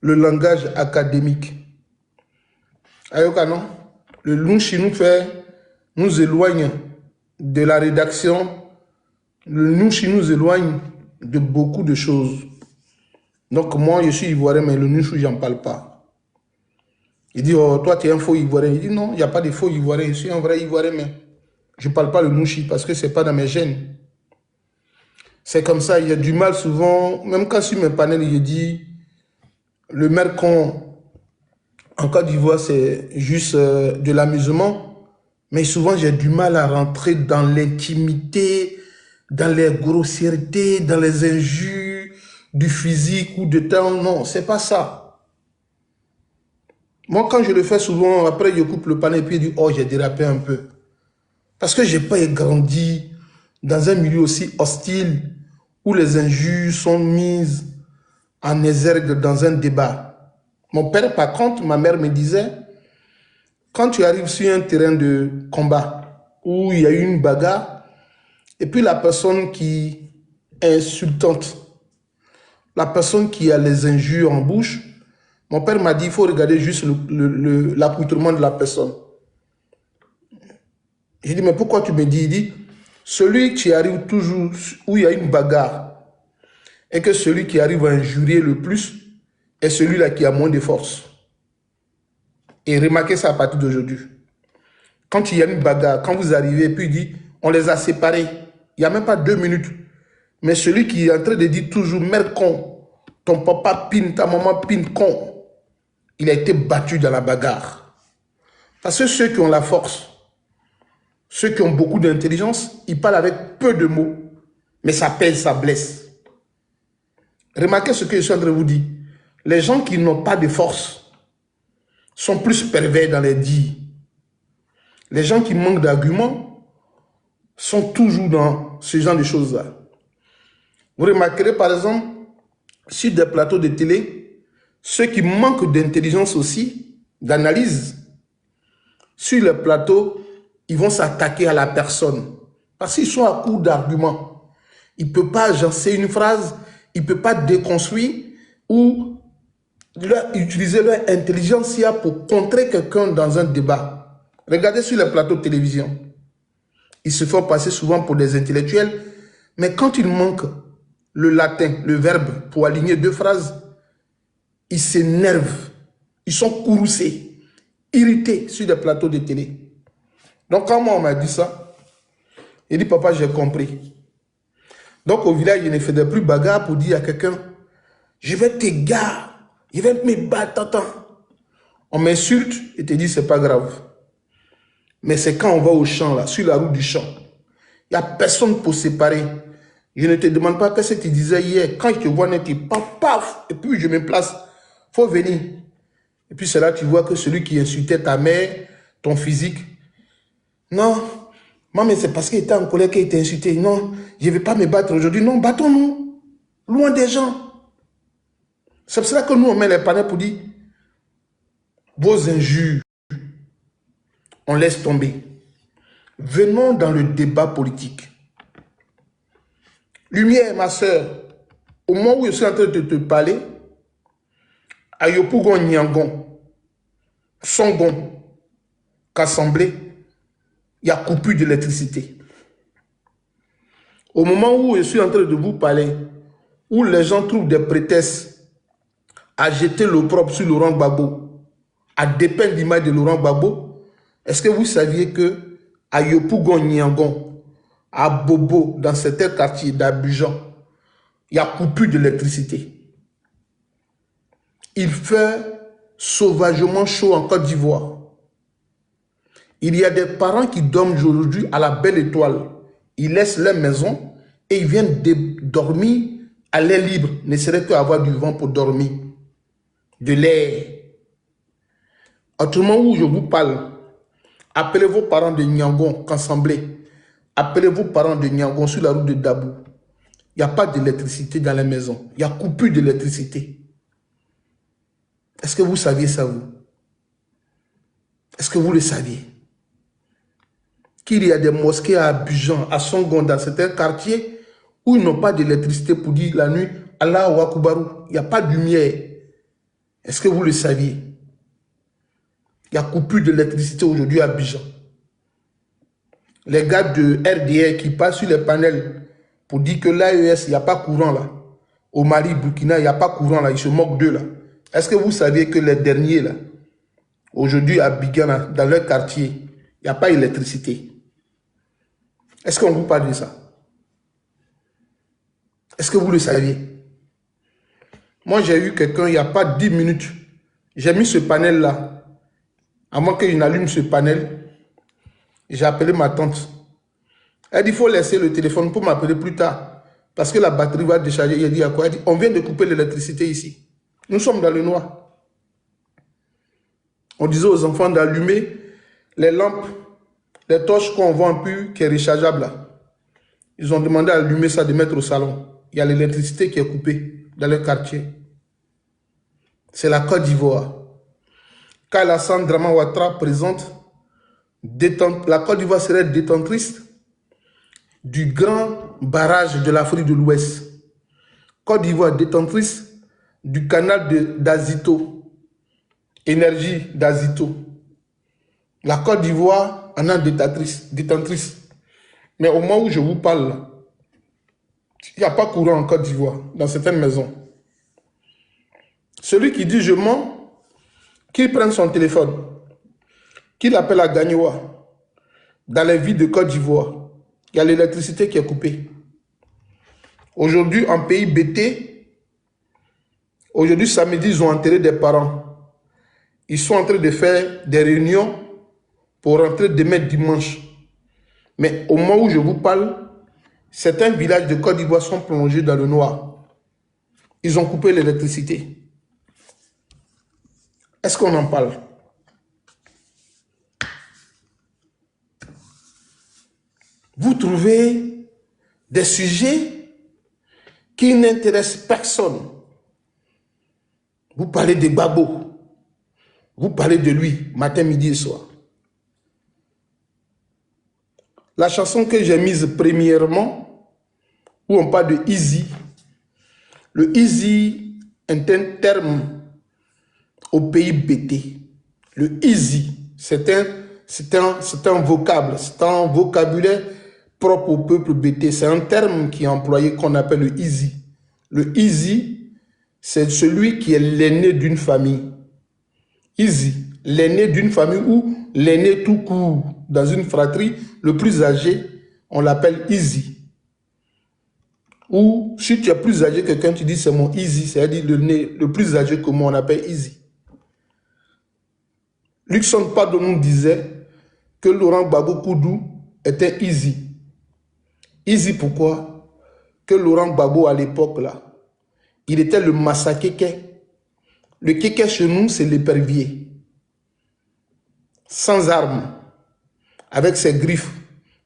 le langage académique. Ayoka, non? Le Nunchi nous éloigne de la rédaction. Le Nunchi nous éloigne de beaucoup de choses. Donc moi, je suis ivoirien, mais le Nunchi, j'en parle pas. Il dit, oh, toi, tu es un faux ivoirien. Il dit, non, il n'y a pas de faux ivoirien. Je suis un vrai ivoirien, mais je ne parle pas le Nunchi parce que ce n'est pas dans mes gènes. C'est comme ça, il y a du mal souvent, même quand sur mes panels, je dis, le mercon en Côte d'Ivoire, c'est juste de l'amusement, mais souvent j'ai du mal à rentrer dans l'intimité, dans les grossièretés, dans les injures du physique ou de temps. Non, c'est pas ça. Moi, quand je le fais souvent, après je coupe le panel et puis je dis, oh, j'ai dérapé un peu. Parce que je n'ai pas grandi dans un milieu aussi hostile où les injures sont mises en exergue dans un débat. Mon père, par contre, ma mère me disait, quand tu arrives sur un terrain de combat où il y a eu une bagarre, et puis la personne qui est insultante, la personne qui a les injures en bouche, mon père m'a dit, il faut regarder juste l'accoutrement de la personne. J'ai dit, mais pourquoi tu me dis? Il dit, celui qui arrive toujours où il y a une bagarre, et que celui qui arrive à injurier le plus est celui-là qui a moins de force. Et remarquez ça à partir d'aujourd'hui. Quand il y a une bagarre, quand vous arrivez, puis il dit, on les a séparés. Il n'y a même pas 2 minutes. Mais celui qui est en train de dire toujours, merde con, ton papa pine, ta maman pine con, il a été battu dans la bagarre. Parce que ceux qui ont la force, ceux qui ont beaucoup d'intelligence, ils parlent avec peu de mots, mais ça pèse, ça blesse. Remarquez ce que je suis en train de vous dire. Les gens qui n'ont pas de force sont plus pervers dans les dits. Les gens qui manquent d'arguments sont toujours dans ce genre de choses-là. Vous remarquerez par exemple, sur des plateaux de télé, ceux qui manquent d'intelligence aussi, d'analyse, sur le plateau, ils vont s'attaquer à la personne. Parce qu'ils sont à court d'arguments. Ils ne peuvent pas agencer une phrase, ils ne peuvent pas déconstruire ou utiliser leur intelligence pour contrer quelqu'un dans un débat. Regardez sur les plateaux de télévision. Ils se font passer souvent pour des intellectuels, mais quand il manque le latin, le verbe, pour aligner 2 phrases, ils s'énervent, ils sont courroucés, irrités sur les plateaux de télé. Donc quand moi on m'a dit ça, il dit, papa, j'ai compris. Donc au village, il ne faisait plus bagarre pour dire à quelqu'un, je vais te gare, je vais me battre, t'entends. On m'insulte et te dit, c'est pas grave. Mais c'est quand on va au champ, là, sur la route du champ, il n'y a personne pour séparer. Je ne te demande pas qu'est-ce que tu disais hier. Quand je te vois net, tu paf, paf, et puis je me place. Il faut venir. Et puis c'est là que tu vois que celui qui insultait ta mère, ton physique, non, moi, mais c'est parce qu'il était en colère qu'il était insulté. Non, je ne vais pas me battre aujourd'hui. Non, battons-nous. Loin des gens. C'est pour cela que nous, on met les panneaux pour dire, vos injures, on laisse tomber. Venons dans le débat politique. Lumière, ma soeur, au moment où je suis en train de te parler, à Yopougon Nyangon, Songon, Kassemblé, il y a coupure d'électricité. Au moment où je suis en train de vous parler, où les gens trouvent des prétextes à jeter l'opprobre sur Laurent Gbagbo, à dépeindre l'image de Laurent Gbagbo, est-ce que vous saviez que à Yopougon Nyangon, à Bobo, dans certains quartiers d'Abidjan, il y a coupure d'électricité. Il fait sauvagement chaud en Côte d'Ivoire. Il y a des parents qui dorment aujourd'hui à la belle étoile. Ils laissent leur maison et ils viennent dormir à l'air libre. Ne serait qu'avoir du vent pour dormir. De l'air. Autrement, où je vous parle, appelez vos parents de Nyangon, Kassemblé. Appelez vos parents de Nyangon sur la route de Dabou. Il n'y a pas d'électricité dans la maison. Il y a coupure d'électricité. Est-ce que vous saviez ça, vous? Est-ce que vous le saviez? Qu'il y a des mosquées à Abidjan, à Songon, dans certains quartiers, où ils n'ont pas d'électricité pour dire la nuit, Allahu Akbar, il n'y a pas de lumière. Est-ce que vous le saviez? Il y a coupure d'électricité aujourd'hui à Abidjan. Les gars de RDR qui passent sur les panels pour dire que l'AES, il n'y a pas courant là. Au Mali, Burkina, il n'y a pas courant là. Ils se moquent d'eux là. Est-ce que vous saviez que les derniers là, aujourd'hui à Abidjan, dans leur quartier, il n'y a pas d'électricité? Est-ce qu'on vous parle de ça? Est-ce que vous le saviez? Moi, j'ai eu quelqu'un, il n'y a pas 10 minutes. J'ai mis ce panel là. Avant qu'il n'allume ce panel, j'ai appelé ma tante. Elle dit, il faut laisser le téléphone pour m'appeler plus tard. Parce que la batterie va décharger. Il a dit à quoi? Elle dit, on vient de couper l'électricité ici. Nous sommes dans le noir. On disait aux enfants d'allumer les lampes, les torches qu'on vend plus, qui est rechargeable là. Ils ont demandé à allumer ça, de mettre au salon. Il y a l'électricité qui est coupée dans le quartier. C'est la Côte d'Ivoire. Quand Alassane Dramane Ouattara présente, la Côte d'Ivoire serait détentrice du grand barrage de l'Afrique de l'Ouest. Côte d'Ivoire détentrice du canal d'Azito, énergie d'Azito. La Côte d'Ivoire en a détentrice. Mais au moment où je vous parle, il n'y a pas courant en Côte d'Ivoire, dans certaines maisons. Celui qui dit je mens, qu'il prenne son téléphone, qu'il appelle à Gagnoua, dans les villes de Côte d'Ivoire, il y a l'électricité qui est coupée. Aujourd'hui, en pays BT, aujourd'hui, samedi, ils ont enterré des parents. Ils sont en train de faire des réunions pour rentrer demain dimanche. Mais au moment où je vous parle, certains villages de Côte d'Ivoire sont plongés dans le noir. Ils ont coupé l'électricité. Est-ce qu'on en parle? Vous trouvez des sujets qui n'intéressent personne. Vous parlez de Gbagbo. Vous parlez de lui, matin, midi et soir. La chanson que j'ai mise premièrement, où on parle de easy. Le easy est un terme au pays BT. Le easy, c'est un vocable, c'est un vocabulaire propre au peuple BT. C'est un terme qui est employé qu'on appelle le easy. Le easy, c'est celui qui est l'aîné d'une famille. Easy, l'aîné d'une famille ou l'aîné tout court. Dans une fratrie, le plus âgé, on l'appelle easy. Ou si tu es plus âgé que quelqu'un, tu dis c'est mon easy, c'est-à-dire le plus âgé que moi, on appelle easy. Luxon Pado nous disait que Laurent Gbagbo Koudou était easy. Easy pourquoi? Que Laurent Gbagbo à l'époque là, il était le massa kéké. Le kéké chez nous, c'est l'épervier. Sans armes, avec ses griffes,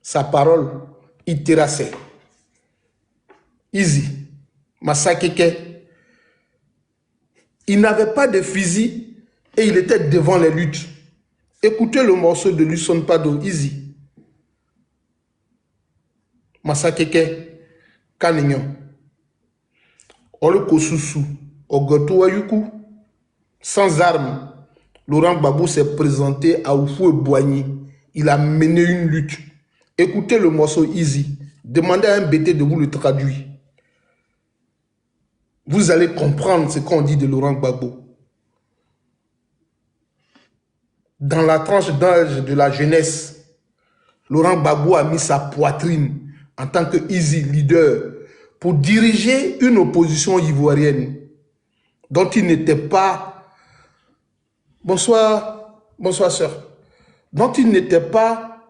sa parole, il terrassait. Easy. Massa kéké. Il n'avait pas de fusil et il était devant les luttes. Écoutez le morceau de Luxon Pado, Easy. Massa kéké, Kanignon. Olu Kosusu, Ogoto Ayuku, sans armes. Laurent Gbagbo s'est présenté à Oufou et Boigny. Il a mené une lutte. Écoutez le morceau Easy. Demandez à un BT de vous le traduire. Vous allez comprendre ce qu'on dit de Laurent Gbagbo. Dans la tranche d'âge de la jeunesse, Laurent Gbagbo a mis sa poitrine en tant que easy leader pour diriger une opposition ivoirienne dont il n'était pas... Bonsoir, bonsoir sœur. Dont il n'était pas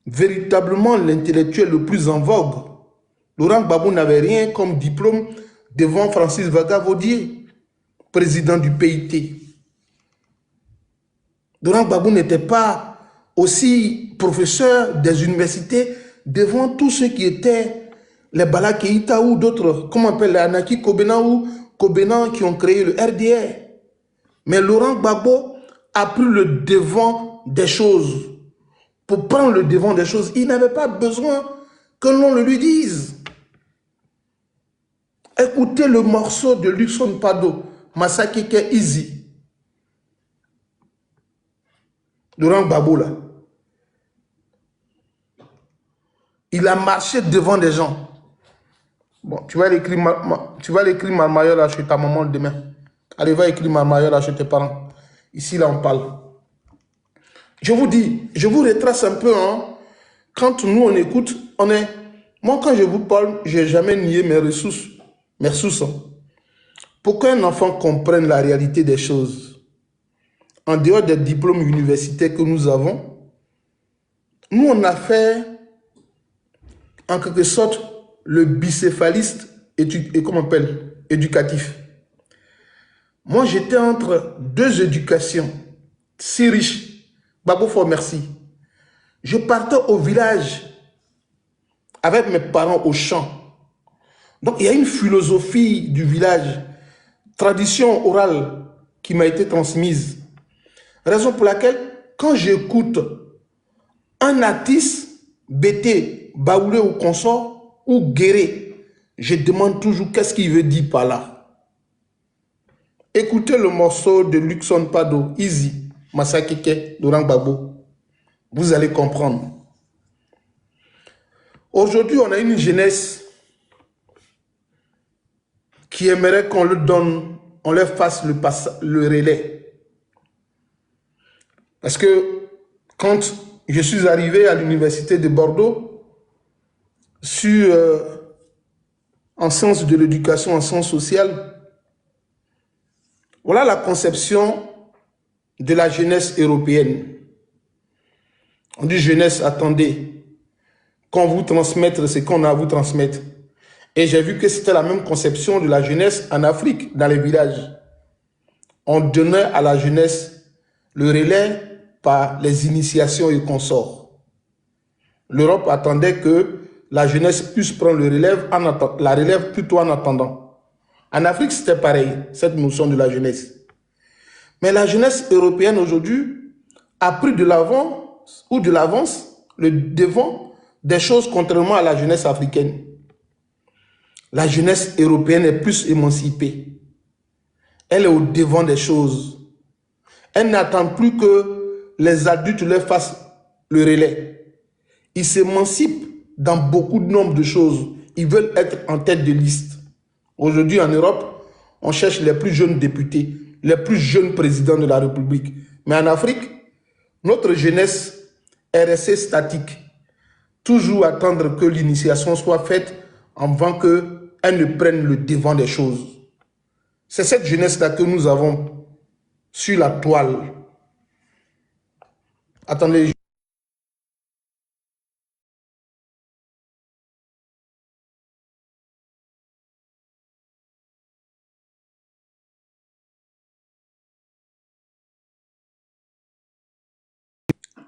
véritablement l'intellectuel le plus en vogue. Laurent Gbagbo n'avait rien comme diplôme devant Francis Vagavaudier, président du PIT. Laurent Gbagbo n'était pas aussi professeur des universités devant tous ceux qui étaient les Bala Keïta ou d'autres, comment on appelle les Anaki Kobena ou Kobena qui ont créé le RDR. Mais Laurent Gbagbo a pris le devant des choses. Pour prendre le devant des choses, il n'avait pas besoin que l'on le lui dise. Écoutez le morceau de Luxon Pado, Massakike Easy, Laurent Gbagbo là, il a marché devant des gens. Bon, tu vas l'écrire Marmailleur là chez ta maman demain. Allez, va écrire Marmailleur là chez tes parents. Ici, là, on parle. Je vous dis, je vous retrace un peu, hein. Quand nous, on écoute, on est... Moi, quand je vous parle, je n'ai jamais nié mes ressources. Mes ressources. Hein. Pour qu'un enfant comprenne la réalité des choses, en dehors des diplômes universitaires que nous avons, nous, on a fait, en quelque sorte, le bicéphaliste éducatif. Moi, j'étais entre deux éducations, si riches. Gbagbo Fort, merci. Je partais au village avec mes parents au champ. Donc, il y a une philosophie du village, tradition orale qui m'a été transmise. Raison pour laquelle, quand j'écoute un artiste, Bété, Baoulé ou consort, ou Guéré, je demande toujours qu'est-ce qu'il veut dire par là. Écoutez le morceau de Luxon Pado, Easy, Massakike, Laurent Gbagbo. Vous allez comprendre. Aujourd'hui, on a une jeunesse qui aimerait qu'on leur donne, on leur fasse le relais. Parce que quand je suis arrivé à l'université de Bordeaux, en sciences de l'éducation, en sciences sociales, voilà la conception de la jeunesse européenne. On dit jeunesse, attendez, qu'on vous transmette ce qu'on a à vous transmettre. Et j'ai vu que c'était la même conception de la jeunesse en Afrique, dans les villages. On donnait à la jeunesse le relais par les initiations et consorts. L'Europe attendait que la jeunesse puisse prendre la relève plutôt en attendant. En Afrique, c'était pareil, cette notion de la jeunesse. Mais la jeunesse européenne aujourd'hui a pris de l'avant ou de l'avance, le devant des choses contrairement à la jeunesse africaine. La jeunesse européenne est plus émancipée. Elle est au devant des choses. Elle n'attend plus que les adultes leur fassent le relais. Ils s'émancipent dans beaucoup de nombre de choses. Ils veulent être en tête de liste. Aujourd'hui, en Europe, on cherche les plus jeunes députés, les plus jeunes présidents de la République. Mais en Afrique, notre jeunesse est restée statique. Toujours attendre que l'initiation soit faite avant qu'elle ne prenne le devant des choses. C'est cette jeunesse-là que nous avons sur la toile. Attendez.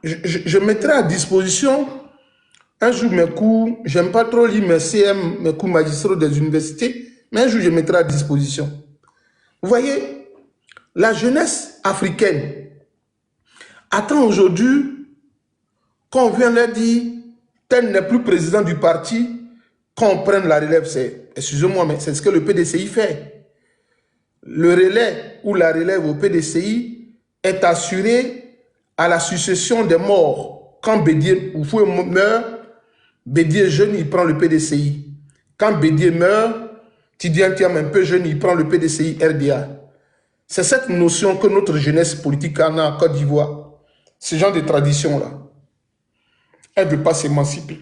Je mettrai à disposition un jour mes cours. J'aime pas trop lire mes CM, mes cours magistraux des universités, mais un jour je mettrai à disposition. Vous voyez, la jeunesse africaine attend aujourd'hui qu'on vienne leur dire tel n'est plus président du parti, qu'on prenne la relève. Excusez-moi, mais c'est ce que le PDCI fait. Le relais ou la relève au PDCI est assuré à la succession des morts. Quand Bédier meurt, Bédier jeune, il prend le PDCI. Quand Bédier meurt, Tidiane Thiam un peu jeune, il prend le PDCI RDA. C'est cette notion que notre jeunesse politique en a en Côte d'Ivoire. Ce genre de tradition-là. Elle ne veut pas s'émanciper.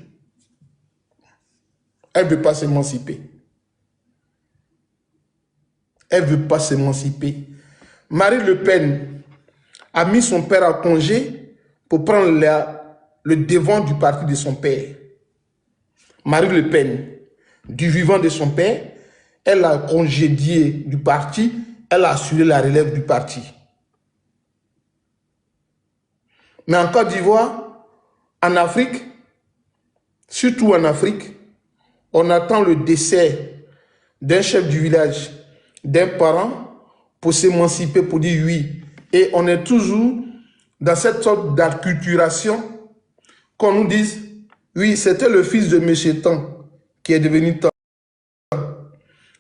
Elle ne veut pas s'émanciper. Elle ne veut pas s'émanciper. Marine Le Pen a mis son père à congé pour prendre le devant du parti de son père. Marine Le Pen, du vivant de son père, elle a congédié du parti, elle a assuré la relève du parti. Mais en Côte d'Ivoire, en Afrique, surtout en Afrique, on attend le décès d'un chef du village, d'un parent, pour s'émanciper, pour dire oui. Et on est toujours dans cette sorte d'acculturation qu'on nous dise, oui, c'était le fils de M. Tan qui est devenu Tan.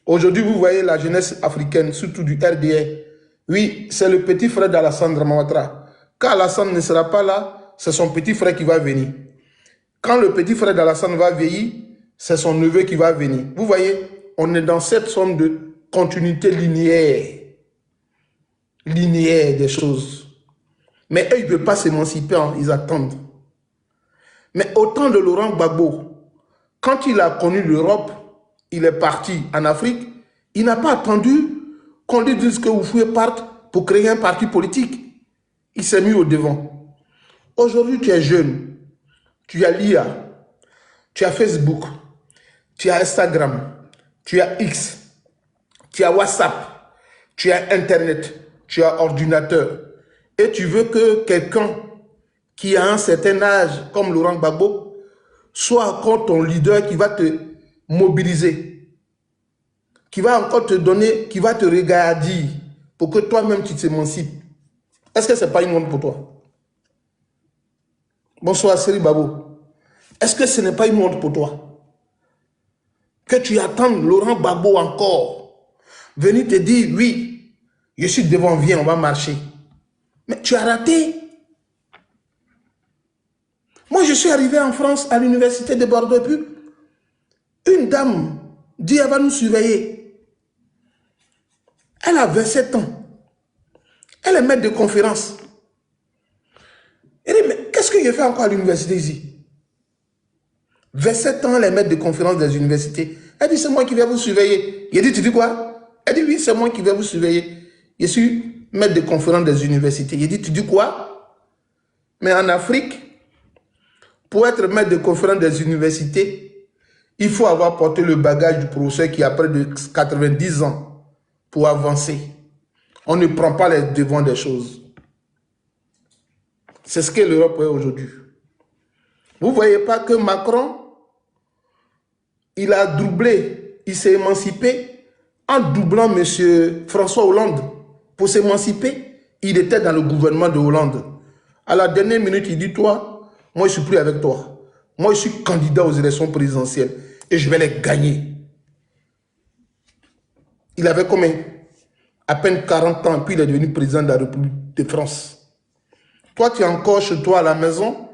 Aujourd'hui, vous voyez la jeunesse africaine, surtout du RDA. Oui, c'est le petit frère d'Alassane Ouattara. Quand Alassane ne sera pas là, c'est son petit frère qui va venir. Quand le petit frère d'Alassane va vieillir, c'est son neveu qui va venir. Vous voyez, on est dans cette forme de continuité linéaire. Linéaire des choses. Mais eux, ils ne veulent pas s'émanciper, hein, ils attendent. Mais au temps de Laurent Gbagbo, quand il a connu l'Europe, il est parti en Afrique, il n'a pas attendu qu'on lui dise que Oufoué parte pour créer un parti politique. Il s'est mis au devant. Aujourd'hui, tu es jeune, tu as l'IA, tu as Facebook, tu as Instagram, tu as X, tu as WhatsApp, tu as Internet, tu as ordinateur. Et tu veux que quelqu'un qui a un certain âge, comme Laurent Gbagbo, soit encore ton leader qui va te mobiliser, qui va encore te donner, qui va te regarder pour que toi-même tu t'émancipes. Est-ce que ce n'est pas une honte pour toi? Bonsoir, Seri Babo. Est-ce que ce n'est pas une honte pour toi? Que tu attends Laurent Gbagbo encore venir te dire, oui, je suis devant, viens, on va marcher. Mais tu as raté. Moi, je suis arrivé en France à l'université de Bordeaux, puis une dame dit, elle va nous surveiller. Elle a 27 ans. Elle est maître de conférence. Elle dit, mais qu'est-ce que je fais encore à l'université ici? 27 ans, elle est maître de conférence des universités. Elle dit, c'est moi qui vais vous surveiller. Il dit, tu dis quoi? Elle dit, oui, c'est moi qui vais vous surveiller. Je suis maître de conférence des universités. Il dit, tu dis quoi? Mais en Afrique, pour être maître de conférence des universités, il faut avoir porté le bagage du professeur qui a près de 90 ans pour avancer. On ne prend pas les devants des choses. C'est ce que l'Europe est aujourd'hui. Vous ne voyez pas que Macron, il a doublé, il s'est émancipé en doublant M. François Hollande. Pour s'émanciper, il était dans le gouvernement de Hollande. À la dernière minute, il dit, toi, moi je ne suis plus avec toi. Moi je suis candidat aux élections présidentielles et je vais les gagner. Il avait combien? À peine 40 ans, puis il est devenu président de la République de France. Toi, tu es encore chez toi à la maison,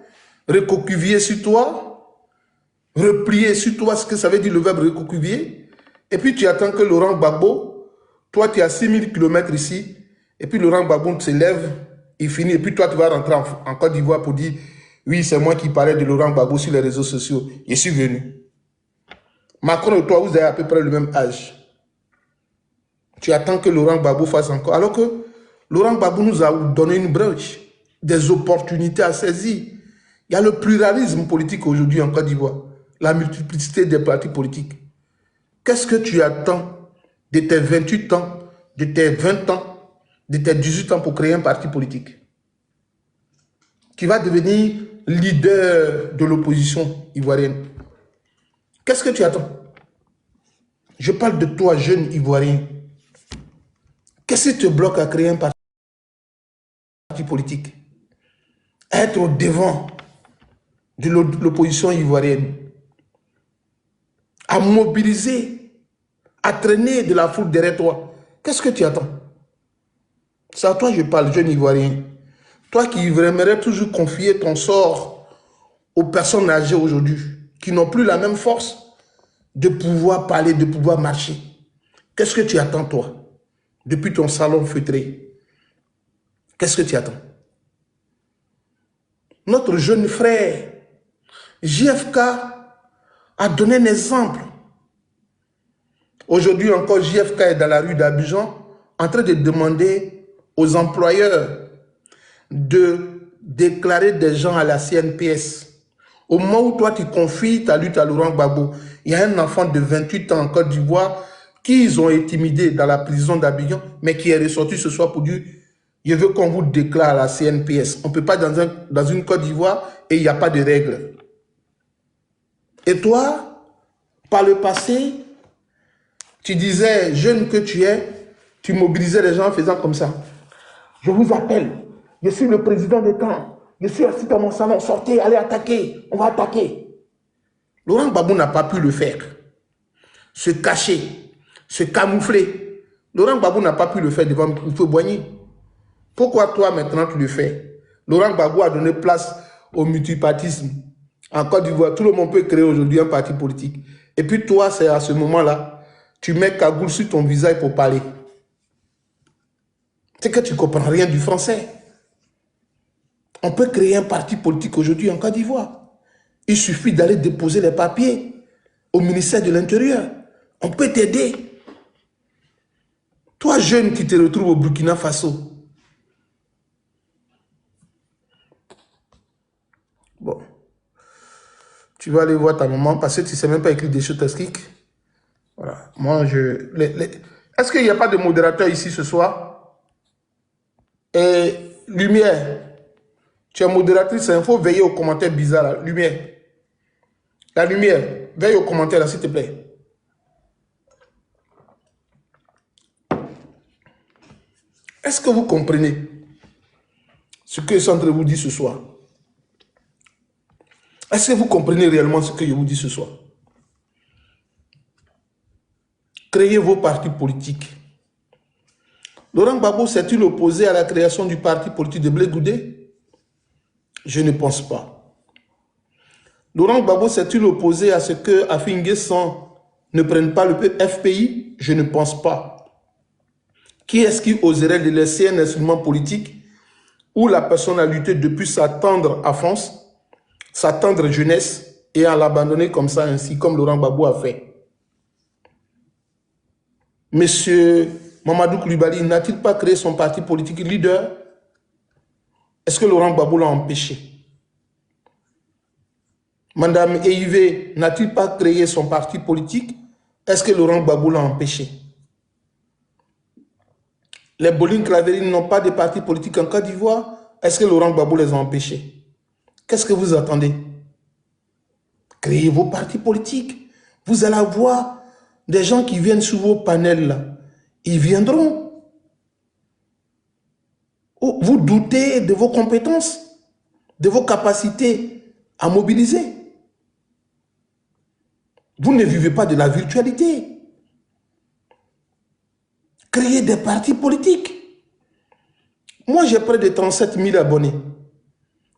recocuvier sur toi, replier sur toi, ce que ça veut dire le verbe recocuvier, et puis tu attends que Laurent Gbagbo, toi tu es à 6000 km ici, et puis Laurent Gbagbo se lève, il finit, et puis toi tu vas rentrer en Côte d'Ivoire pour dire, oui, c'est moi qui parlais de Laurent Gbagbo sur les réseaux sociaux, je suis venu. Macron et toi, vous avez à peu près le même âge. Tu attends que Laurent Gbagbo fasse encore. Alors que Laurent Gbagbo nous a donné une brèche, des opportunités à saisir. Il y a le pluralisme politique aujourd'hui en Côte d'Ivoire, la multiplicité des partis politiques. Qu'est-ce que tu attends de tes 28 ans, de tes 20 ans, de tes 18 ans pour créer un parti politique qui va devenir leader de l'opposition ivoirienne? Qu'est-ce que tu attends? Je parle de toi, jeune Ivoirien. Qu'est-ce qui te bloque à créer un parti politique? Être au devant de l'opposition ivoirienne, à mobiliser, à traîner de la foule derrière toi. Qu'est-ce que tu attends? C'est à toi que je parle, jeune Ivoirien. Toi qui aimerais toujours confier ton sort aux personnes âgées aujourd'hui, qui n'ont plus la même force de pouvoir parler, de pouvoir marcher. Qu'est-ce que tu attends, toi, depuis ton salon feutré? Qu'est-ce que tu attends? Notre jeune frère, JFK, a donné un exemple. Aujourd'hui encore, JFK est dans la rue d'Abidjan en train de demander aux employeurs de déclarer des gens à la CNPS. Au moment où toi tu confies ta lutte à Laurent Gbagbo, il y a un enfant de 28 ans en Côte d'Ivoire qu'ils ont intimidé dans la prison d'Abidjan, mais qui est ressorti ce soir pour dire « Je veux qu'on vous déclare à la CNPS ». On ne peut pas dans une Côte d'Ivoire et il n'y a pas de règles. Et toi, par le passé, tu disais, jeune que tu es, tu mobilisais les gens en faisant comme ça. Je vous appelle, je suis le président des camps, je suis assis dans mon salon, sortez, allez attaquer, on va attaquer. Laurent Gbagbo n'a pas pu le faire. Se cacher, se camoufler. Laurent Gbagbo n'a pas pu le faire devant Houphouët-Boigny. Pourquoi toi maintenant tu le fais? Laurent Gbagbo a donné place au multipartisme. En Côte d'Ivoire, tout le monde peut créer aujourd'hui un parti politique. Et puis toi, c'est à ce moment-là, tu mets cagoule sur ton visage pour parler. C'est que tu ne comprends rien du français. On peut créer un parti politique aujourd'hui en Côte d'Ivoire. Il suffit d'aller déposer les papiers au ministère de l'Intérieur. On peut t'aider. Toi, jeune qui te retrouve au Burkina Faso. Bon. Tu vas aller voir ta maman parce que tu ne sais même pas écrire des choses textiques. Voilà. Moi, Est-ce qu'il n'y a pas de modérateur ici ce soir? Et Lumière. Tu es modératrice, il faut veiller aux commentaires bizarres. Là. Lumière. La lumière. Veille aux commentaires, s'il te plaît. Est-ce que vous comprenez ce que je suis en train de vous dire ce soir? Est-ce que vous comprenez réellement ce que je vous dis ce soir? Créez vos partis politiques. Laurent Gbagbo s'est-il opposé à la création du parti politique de Blé Goudé? Je ne pense pas. Laurent Gbagbo s'est-il opposé à ce que Afin Guessan ne prenne pas le FPI? Je ne pense pas. Qui est-ce qui oserait de laisser un instrument politique où la personne a lutté depuis sa tendre enfance, sa tendre jeunesse, et à l'abandonner comme ça, ainsi comme Laurent Gbagbo a fait? Monsieur Mamadou Coulibaly n'a-t-il pas créé son parti politique leader? Est-ce que Laurent Gbagbo l'a empêché? Madame Eivé n'a-t-il pas créé son parti politique? Est-ce que Laurent Gbagbo l'a empêché? Les Bolin Claverine n'ont pas de parti politique en Côte d'Ivoire. Est-ce que Laurent Gbagbo les a empêchés? Qu'est-ce que vous attendez? Créez vos partis politiques. Vous allez avoir des gens qui viennent sur vos panels là. Ils viendront. Vous doutez de vos compétences, de vos capacités à mobiliser. Vous ne vivez pas de la virtualité. Créez des partis politiques. Moi, j'ai près de 37 000 abonnés.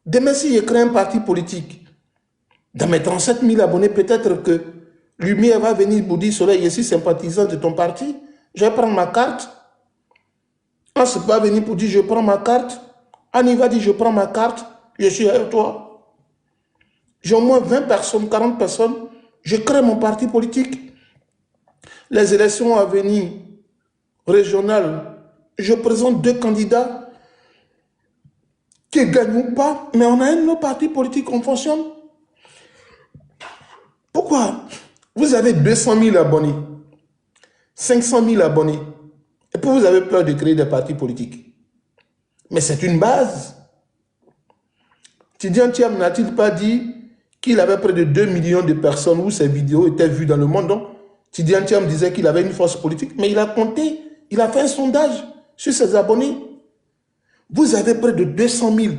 Demain, si je crée un parti politique, dans mes 37 000 abonnés, peut-être que Lumière va venir vous dire, Soleil, je suis sympathisant de ton parti, je vais prendre ma carte. On ne peut pas venir pour dire, je prends ma carte. Annie va dire, je prends ma carte, je suis avec toi. J'ai au moins 20 personnes, 40 personnes, je crée mon parti politique. Les élections à venir, régionales, je présente 2 candidats qui gagnent ou pas, mais on a un autre parti politique, on fonctionne. Pourquoi? Vous avez 200 000 abonnés, 500 000 abonnés, et puis vous avez peur de créer des partis politiques. Mais c'est une base. Tidiane Thiam n'a-t-il pas dit qu'il avait près de 2 millions de personnes où ses vidéos étaient vues dans le monde? Donc, Tidiane Thiam disait qu'il avait une force politique, mais il a compté, il a fait un sondage sur ses abonnés. Vous avez près de 200 000,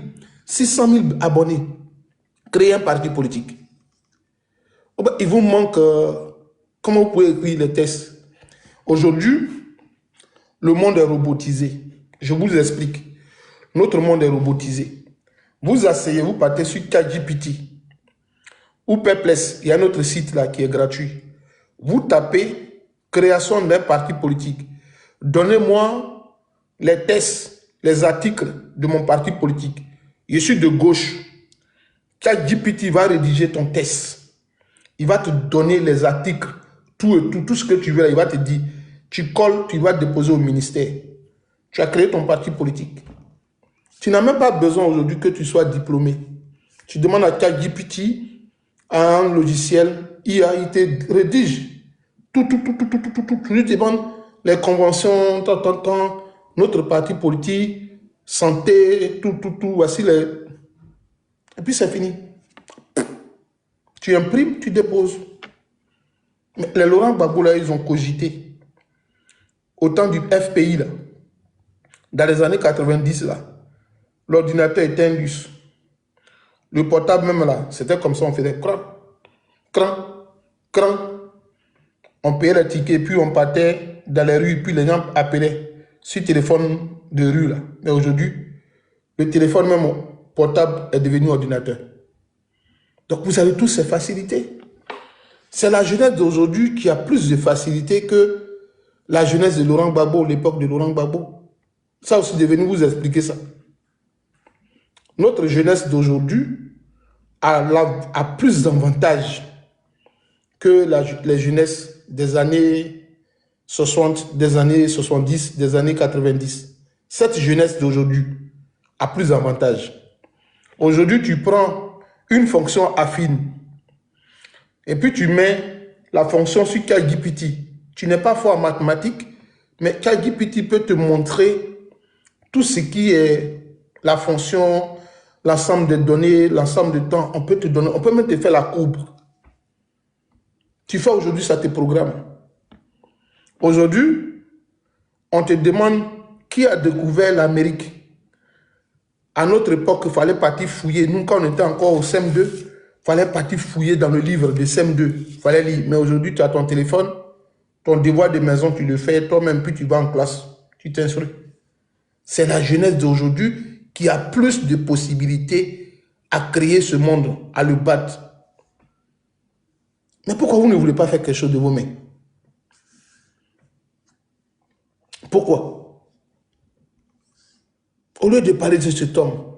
600 000 abonnés. Créez un parti politique. Il vous manque... comment vous pouvez écrire les tests? Aujourd'hui, le monde est robotisé. Je vous explique. Notre monde est robotisé. Vous asseyez, vous partez sur ChatGPT ou Perplex. Il y a notre site là qui est gratuit. Vous tapez création d'un parti politique. Donnez-moi les tests, les articles de mon parti politique. Je suis de gauche. ChatGPT va rédiger ton test. Il va te donner les articles, tout ce que tu veux. Il va te dire, tu colles, tu vas déposer au ministère. Tu as créé ton parti politique. Tu n'as même pas besoin aujourd'hui que tu sois diplômé. Tu demandes à ChatGPT, à un logiciel, IA, il te rédige tout. Tu lui demandes les conventions, notre parti politique, santé, tout. Voici les... Et puis c'est fini. Tu imprimes, tu déposes. Mais les Laurent Gbagbo, là, ils ont cogité. Au temps du FPI, là, dans les années 90, là, l'ordinateur était un luxe. Le portable même, là, c'était comme ça, on faisait cran, cran, cran. On payait les tickets, puis on partait dans les rues, puis les gens appelaient sur téléphone de rue là. Mais aujourd'hui, le téléphone même portable est devenu ordinateur. Donc vous avez tous ces facilités. C'est la jeunesse d'aujourd'hui qui a plus de facilités que la jeunesse de Laurent Gbagbo, l'époque de Laurent Gbagbo. Ça aussi, de venir vous expliquer ça. Notre jeunesse d'aujourd'hui a plus d'avantages que les jeunesses des années 60, des années 70, des années 90. Cette jeunesse d'aujourd'hui a plus d'avantages. Aujourd'hui, tu prends une fonction affine et puis tu mets la fonction sur ChatGPT. Tu n'es pas fort en mathématiques, mais ChatGPT peut te montrer tout ce qui est la fonction, l'ensemble des données, l'ensemble de temps. On peut te donner, on peut même te faire la courbe. Tu fais aujourd'hui, ça te programme. Aujourd'hui, on te demande qui a découvert l'Amérique. À notre époque, il fallait partir fouiller. Nous, quand on était encore au CM2, il fallait partir fouiller dans le livre de CM2. Il fallait lire. Mais aujourd'hui, tu as ton téléphone, ton devoir de maison, tu le fais toi-même, puis tu vas en classe, tu t'instruis. C'est la jeunesse d'aujourd'hui qui a plus de possibilités à créer ce monde, à le battre. Mais pourquoi vous ne voulez pas faire quelque chose de vos mains? Pourquoi? Au lieu de parler de cet homme,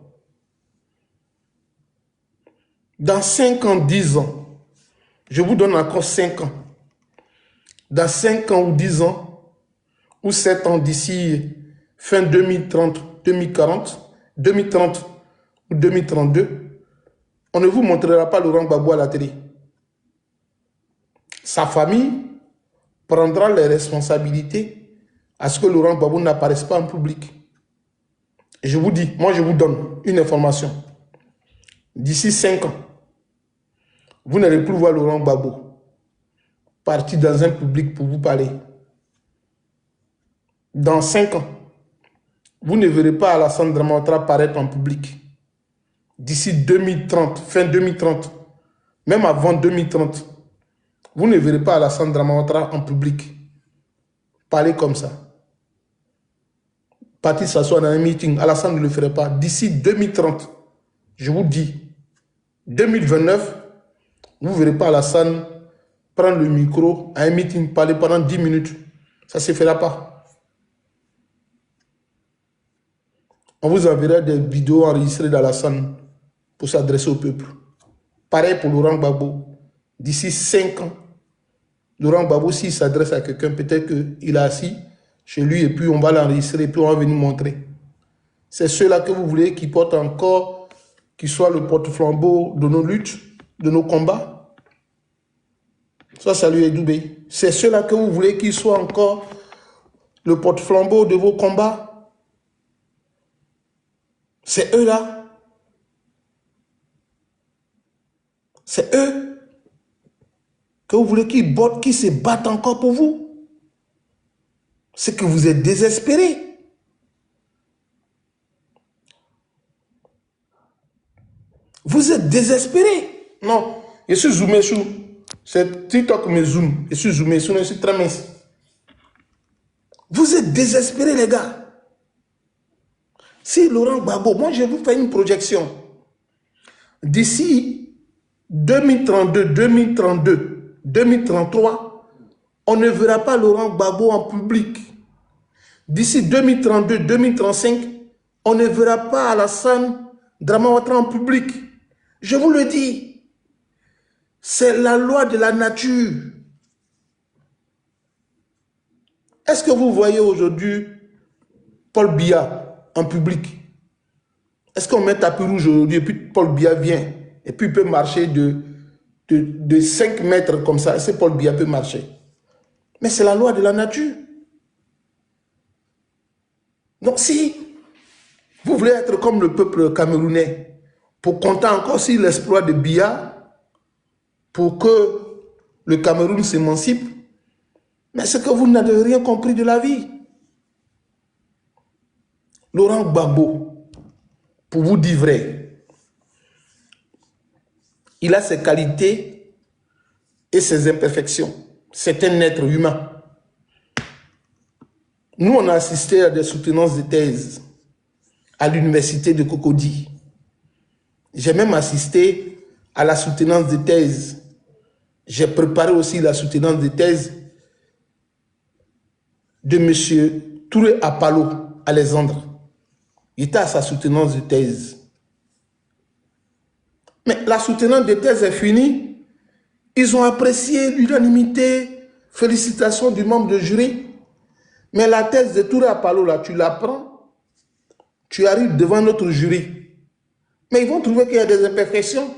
dans 5 ans, 10 ans, je vous donne encore 5 ans. Dans 5 ans ou 10 ans, ou 7 ans d'ici fin 2030, 2040, 2030 ou 2032, on ne vous montrera pas Laurent Gbagbo à la télé. Sa famille prendra les responsabilités à ce que Laurent Gbagbo n'apparaisse pas en public. Et je vous dis, moi je vous donne une information. D'ici 5 ans, vous n'allez plus voir Laurent Gbagbo partir dans un public pour vous parler. Dans 5 ans, vous ne verrez pas Alassane Dramane Ouattara apparaître en public. D'ici 2030, fin 2030, même avant 2030, vous ne verrez pas Alassane Dramane Ouattara en public parler comme ça. Partir s'asseoir dans un meeting, Alassane ne le ferait pas. D'ici 2030, je vous dis, 2029, vous ne verrez pas Alassane prendre le micro à un meeting, parler pendant 10 minutes. Ça ne se fera pas. On vous enverra des vidéos enregistrées d'Alassane pour s'adresser au peuple. Pareil pour Laurent Gbagbo. D'ici 5 ans, Laurent Gbagbo, s'il s'adresse à quelqu'un, peut-être qu'il est assis chez lui et puis on va l'enregistrer et puis on va venir montrer. C'est ceux-là que vous voulez qui portent encore, qui soient le porte-flambeau de nos luttes, de nos combats. Ça, salut Edoubé. C'est ceux-là que vous voulez qu'ils soient encore le porte-flambeau de vos combats. C'est eux-là. C'est eux que vous voulez qu'ils se battent encore pour vous. C'est que vous êtes désespérés. Vous êtes désespérés. Non, je suis zoomé sur. C'est TikTok me zoom. Je suis zoomé sur, je suis très mince. Vous êtes désespérés, les gars. Si Laurent Gbagbo, moi je vais vous faire une projection. D'ici 2032, 2032, 2033, on ne verra pas Laurent Gbagbo en public. D'ici 2032, 2035, on ne verra pas Alassane Dramane Ouattara en public. Je vous le dis, c'est la loi de la nature. Est-ce que vous voyez aujourd'hui Paul Biya en public? Est-ce qu'on met tapis rouge aujourd'hui et puis Paul Biya vient et puis il peut marcher de 5 mètres comme ça? Est-ce que Paul Biya peut marcher? Mais c'est la loi de la nature. Donc si vous voulez être comme le peuple camerounais, pour compter encore sur l'exploit de Biya, pour que le Cameroun s'émancipe, mais c'est que vous n'avez rien compris de la vie. Laurent Gbagbo, pour vous dire vrai, il a ses qualités et ses imperfections. C'est un être humain. Nous, on a assisté à des soutenances de thèse à l'université de Cocody. J'ai même assisté à la soutenance de thèse. J'ai préparé aussi la soutenance de thèse de M. Touré Apalo Alexandre. Il était à sa soutenance de thèse. Mais la soutenance de thèse est finie. Ils ont apprécié l'unanimité. Félicitations du membre de jury. Mais la thèse de Touré Apalo, là, tu la prends, tu arrives devant notre jury. Mais ils vont trouver qu'il y a des imperfections.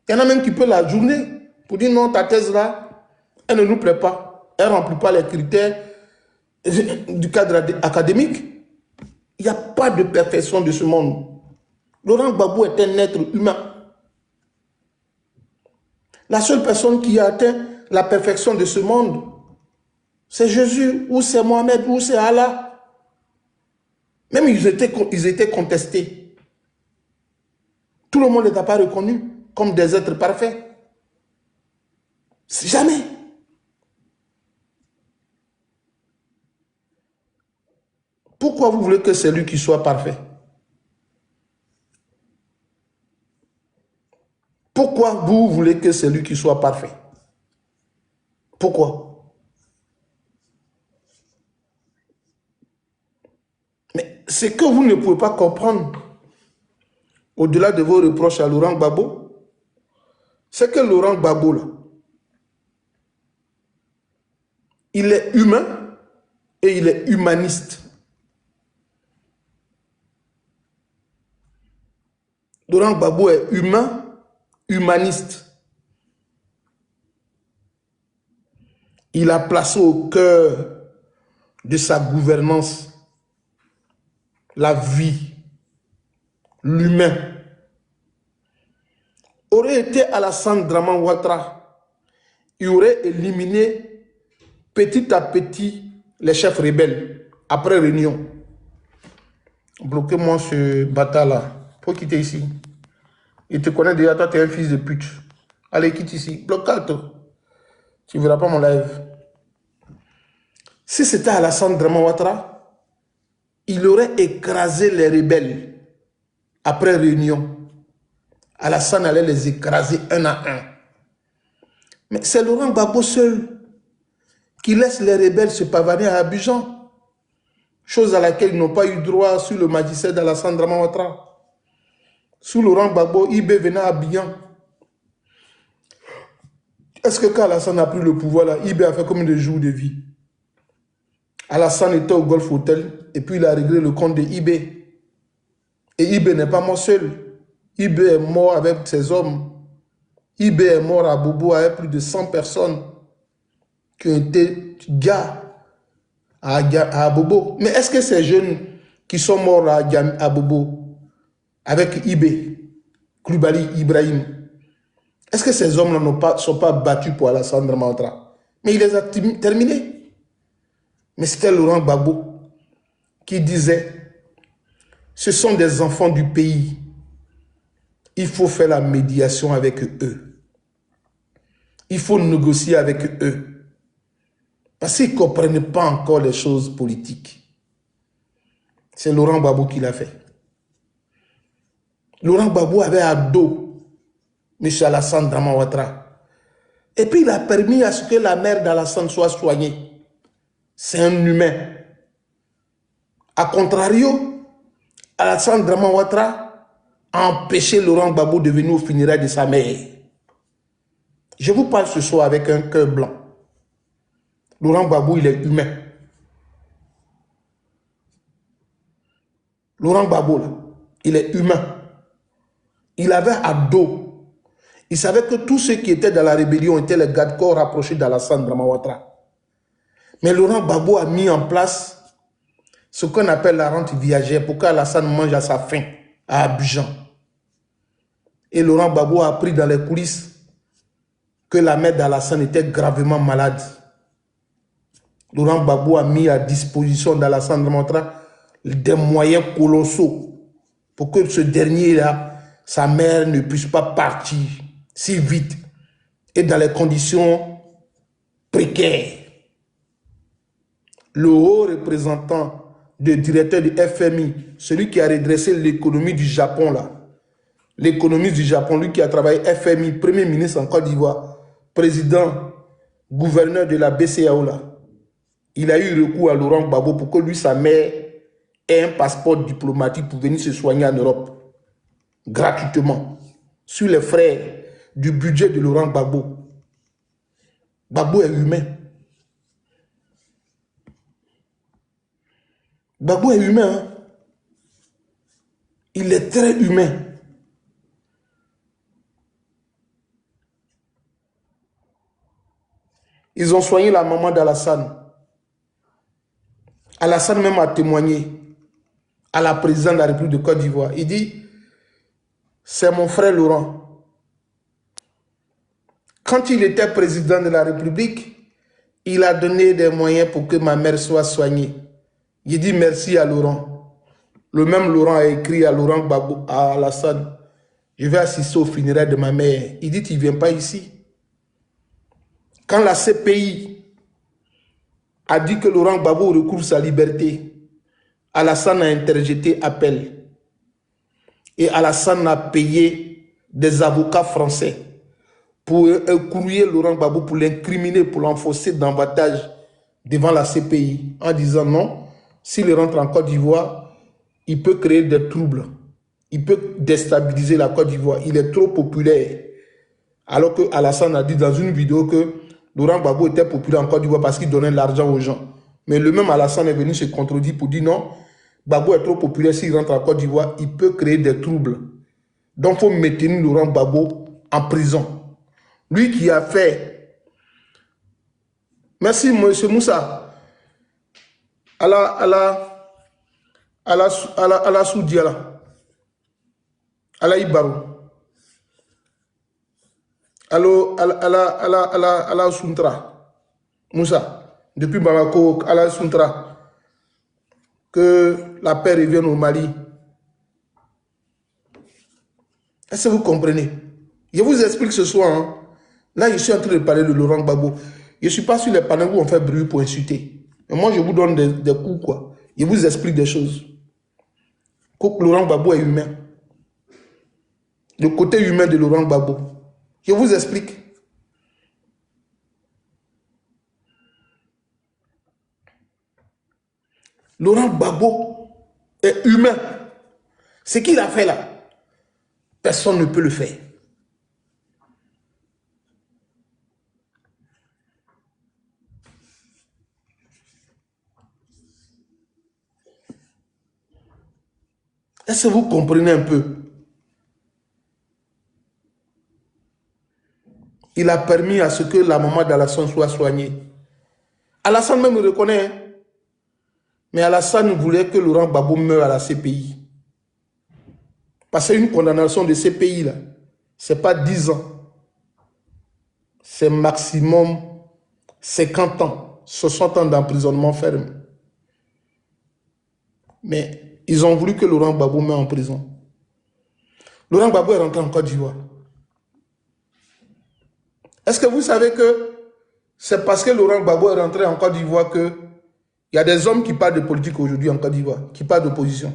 Il y en a même qui peuvent la journée pour dire non, ta thèse là, elle ne nous plaît pas. Elle ne remplit pas les critères du cadre académique. Il n'y a pas de perfection de ce monde. Laurent Gbagbo est un être humain. La seule personne qui a atteint la perfection de ce monde, c'est Jésus, ou c'est Mohamed, ou c'est Allah. Même ils étaient contestés. Tout le monde ne les a pas reconnus comme des êtres parfaits. Jamais. Pourquoi vous voulez que c'est lui qui soit parfait? Pourquoi vous voulez que c'est lui qui soit parfait? Pourquoi? Mais ce que vous ne pouvez pas comprendre, au-delà de vos reproches à Laurent Gbagbo, c'est que Laurent Gbagbo, là, il est humain et il est humaniste. Laurent Gbagbo est humain, humaniste. Il a placé au cœur de sa gouvernance la vie, l'humain. Aurait été Alassane Draman Ouattara, il aurait éliminé petit à petit les chefs rebelles après réunion. Bloquez-moi ce bâtard-là. Faut quitter ici. Il te connaît déjà, toi, tu es un fils de pute. Allez, quitte ici. Bloque-toi. Tu ne verras pas mon live. Si c'était Alassane Draman Ouattara, il aurait écrasé les rebelles après réunion. Alassane allait les écraser un à un. Mais c'est Laurent Gbagbo seul qui laisse les rebelles se pavaner à Abidjan. Chose à laquelle ils n'ont pas eu droit sous le magistère d'Alassane Draman Ouattara. Sous Laurent Gbagbo, IB venait à Abidjan. Est-ce que quand Alassane a pris le pouvoir, là, IB a fait combien de jours de vie? Alassane était au Golf Hotel et puis il a réglé le compte de IB. Et IB n'est pas mort seul. IB est mort avec ses hommes. IB est mort à Bobo avec plus de 100 personnes qui ont été gars à Bobo. Mais est-ce que ces jeunes qui sont morts à Bobo avec IB, Koulibaly, Ibrahim, est-ce que ces hommes-là ne sont pas battus pour Alassane Draman Ouattara? Mais il les a terminés. Mais c'était Laurent Gbagbo qui disait, ce sont des enfants du pays. Il faut faire la médiation avec eux. Il faut négocier avec eux. Parce qu'ils ne comprennent pas encore les choses politiques. C'est Laurent Gbagbo qui l'a fait. Laurent Gbagbo avait à dos M. Alassane Draman Ouattara. Et puis il a permis à ce que la mère d'Alassane soit soignée. C'est un humain. A contrario, Alassane Draman Ouattara a empêché Laurent Gbagbo de venir au funérailles de sa mère. Je vous parle ce soir avec un cœur blanc. Laurent Gbagbo, il est humain. Laurent Gbagbo, là, il est humain. Il avait à dos. Il savait que tous ceux qui étaient dans la rébellion étaient les gardes-corps rapprochés d'Alassane Draman Ouattara. Mais Laurent Gbagbo a mis en place ce qu'on appelle la rente viagère pour qu'Alassane mange à sa faim à Abidjan. Et Laurent Gbagbo a appris dans les coulisses que la mère d'Alassane était gravement malade. Laurent Gbagbo a mis à disposition d'Alassane Draman Ouattara des moyens colossaux pour que ce dernier-là, sa mère ne puisse pas partir si vite et dans les conditions précaires. Le haut représentant, le directeur du FMI, celui qui a redressé l'économie du Japon, là, l'économie du Japon, lui qui a travaillé FMI, premier ministre en Côte d'Ivoire, président, gouverneur de la BCAO, là, il a eu recours à Laurent Gbagbo pour que lui, sa mère, ait un passeport diplomatique pour venir se soigner en Europe, gratuitement, sur les frais du budget de Laurent Gbagbo. Gbagbo est humain. Gbagbo est humain. Hein? Il est très humain. Ils ont soigné la maman d'Alassane. Alassane même a témoigné à la présidente de la République de Côte d'Ivoire. Il dit, c'est mon frère Laurent. Quand il était président de la République, il a donné des moyens pour que ma mère soit soignée. Il dit merci à Laurent. Le même Laurent a écrit à Laurent Gbagbo, à Alassane, je vais assister au funérailles de ma mère. Il dit, tu ne viens pas ici. Quand la CPI a dit que Laurent Gbagbo recouvre sa liberté, Alassane a interjeté appel. Et Alassane a payé des avocats français pour courrier Laurent Gbagbo pour l'incriminer, pour l'enfoncer davantage devant la CPI en disant non, s'il rentre en Côte d'Ivoire, il peut créer des troubles. Il peut déstabiliser la Côte d'Ivoire. Il est trop populaire. Alors que Alassane a dit dans une vidéo que Laurent Gbagbo était populaire en Côte d'Ivoire parce qu'il donnait de l'argent aux gens. Mais le même Alassane est venu se contredire pour dire non, Gbagbo est trop populaire, s'il rentre en Côte d'Ivoire, il peut créer des troubles. Donc il faut maintenir Laurent Gbagbo en prison. Lui qui a fait... Merci, M. Moussa. Allah Soudiala. Allah Ibarou. Allah Suntra. Moussa. Depuis Bamako, Allah Suntra. Que la paix revienne au Mali. Est-ce que vous comprenez? Je vous explique ce soir. Hein. Là, je suis en train de parler de Laurent Gbagbo. Je ne suis pas sur les panneaux où on fait bruit pour insulter. Mais moi, je vous donne des coups, quoi. Je vous explique des choses. Laurent Gbagbo est humain. Le côté humain de Laurent Gbagbo. Je vous explique. Laurent Gbagbo est humain. Ce qu'il a fait là, personne ne peut le faire. Est-ce que vous comprenez un peu? Il a permis à ce que la maman d'Alassane soit soignée. Alassane même le reconnaît. Hein? Mais Alassane voulait que Laurent Gbagbo meure à la CPI. Parce qu'une condamnation de CPI, là, ce n'est pas 10 ans. C'est maximum 50 ans, 60 ans d'emprisonnement ferme. Mais ils ont voulu que Laurent Gbagbo meure en prison. Laurent Gbagbo est rentré en Côte d'Ivoire. Est-ce que vous savez que c'est parce que Laurent Gbagbo est rentré en Côte d'Ivoire qu'il y a des hommes qui parlent de politique aujourd'hui en Côte d'Ivoire, qui parlent d'opposition?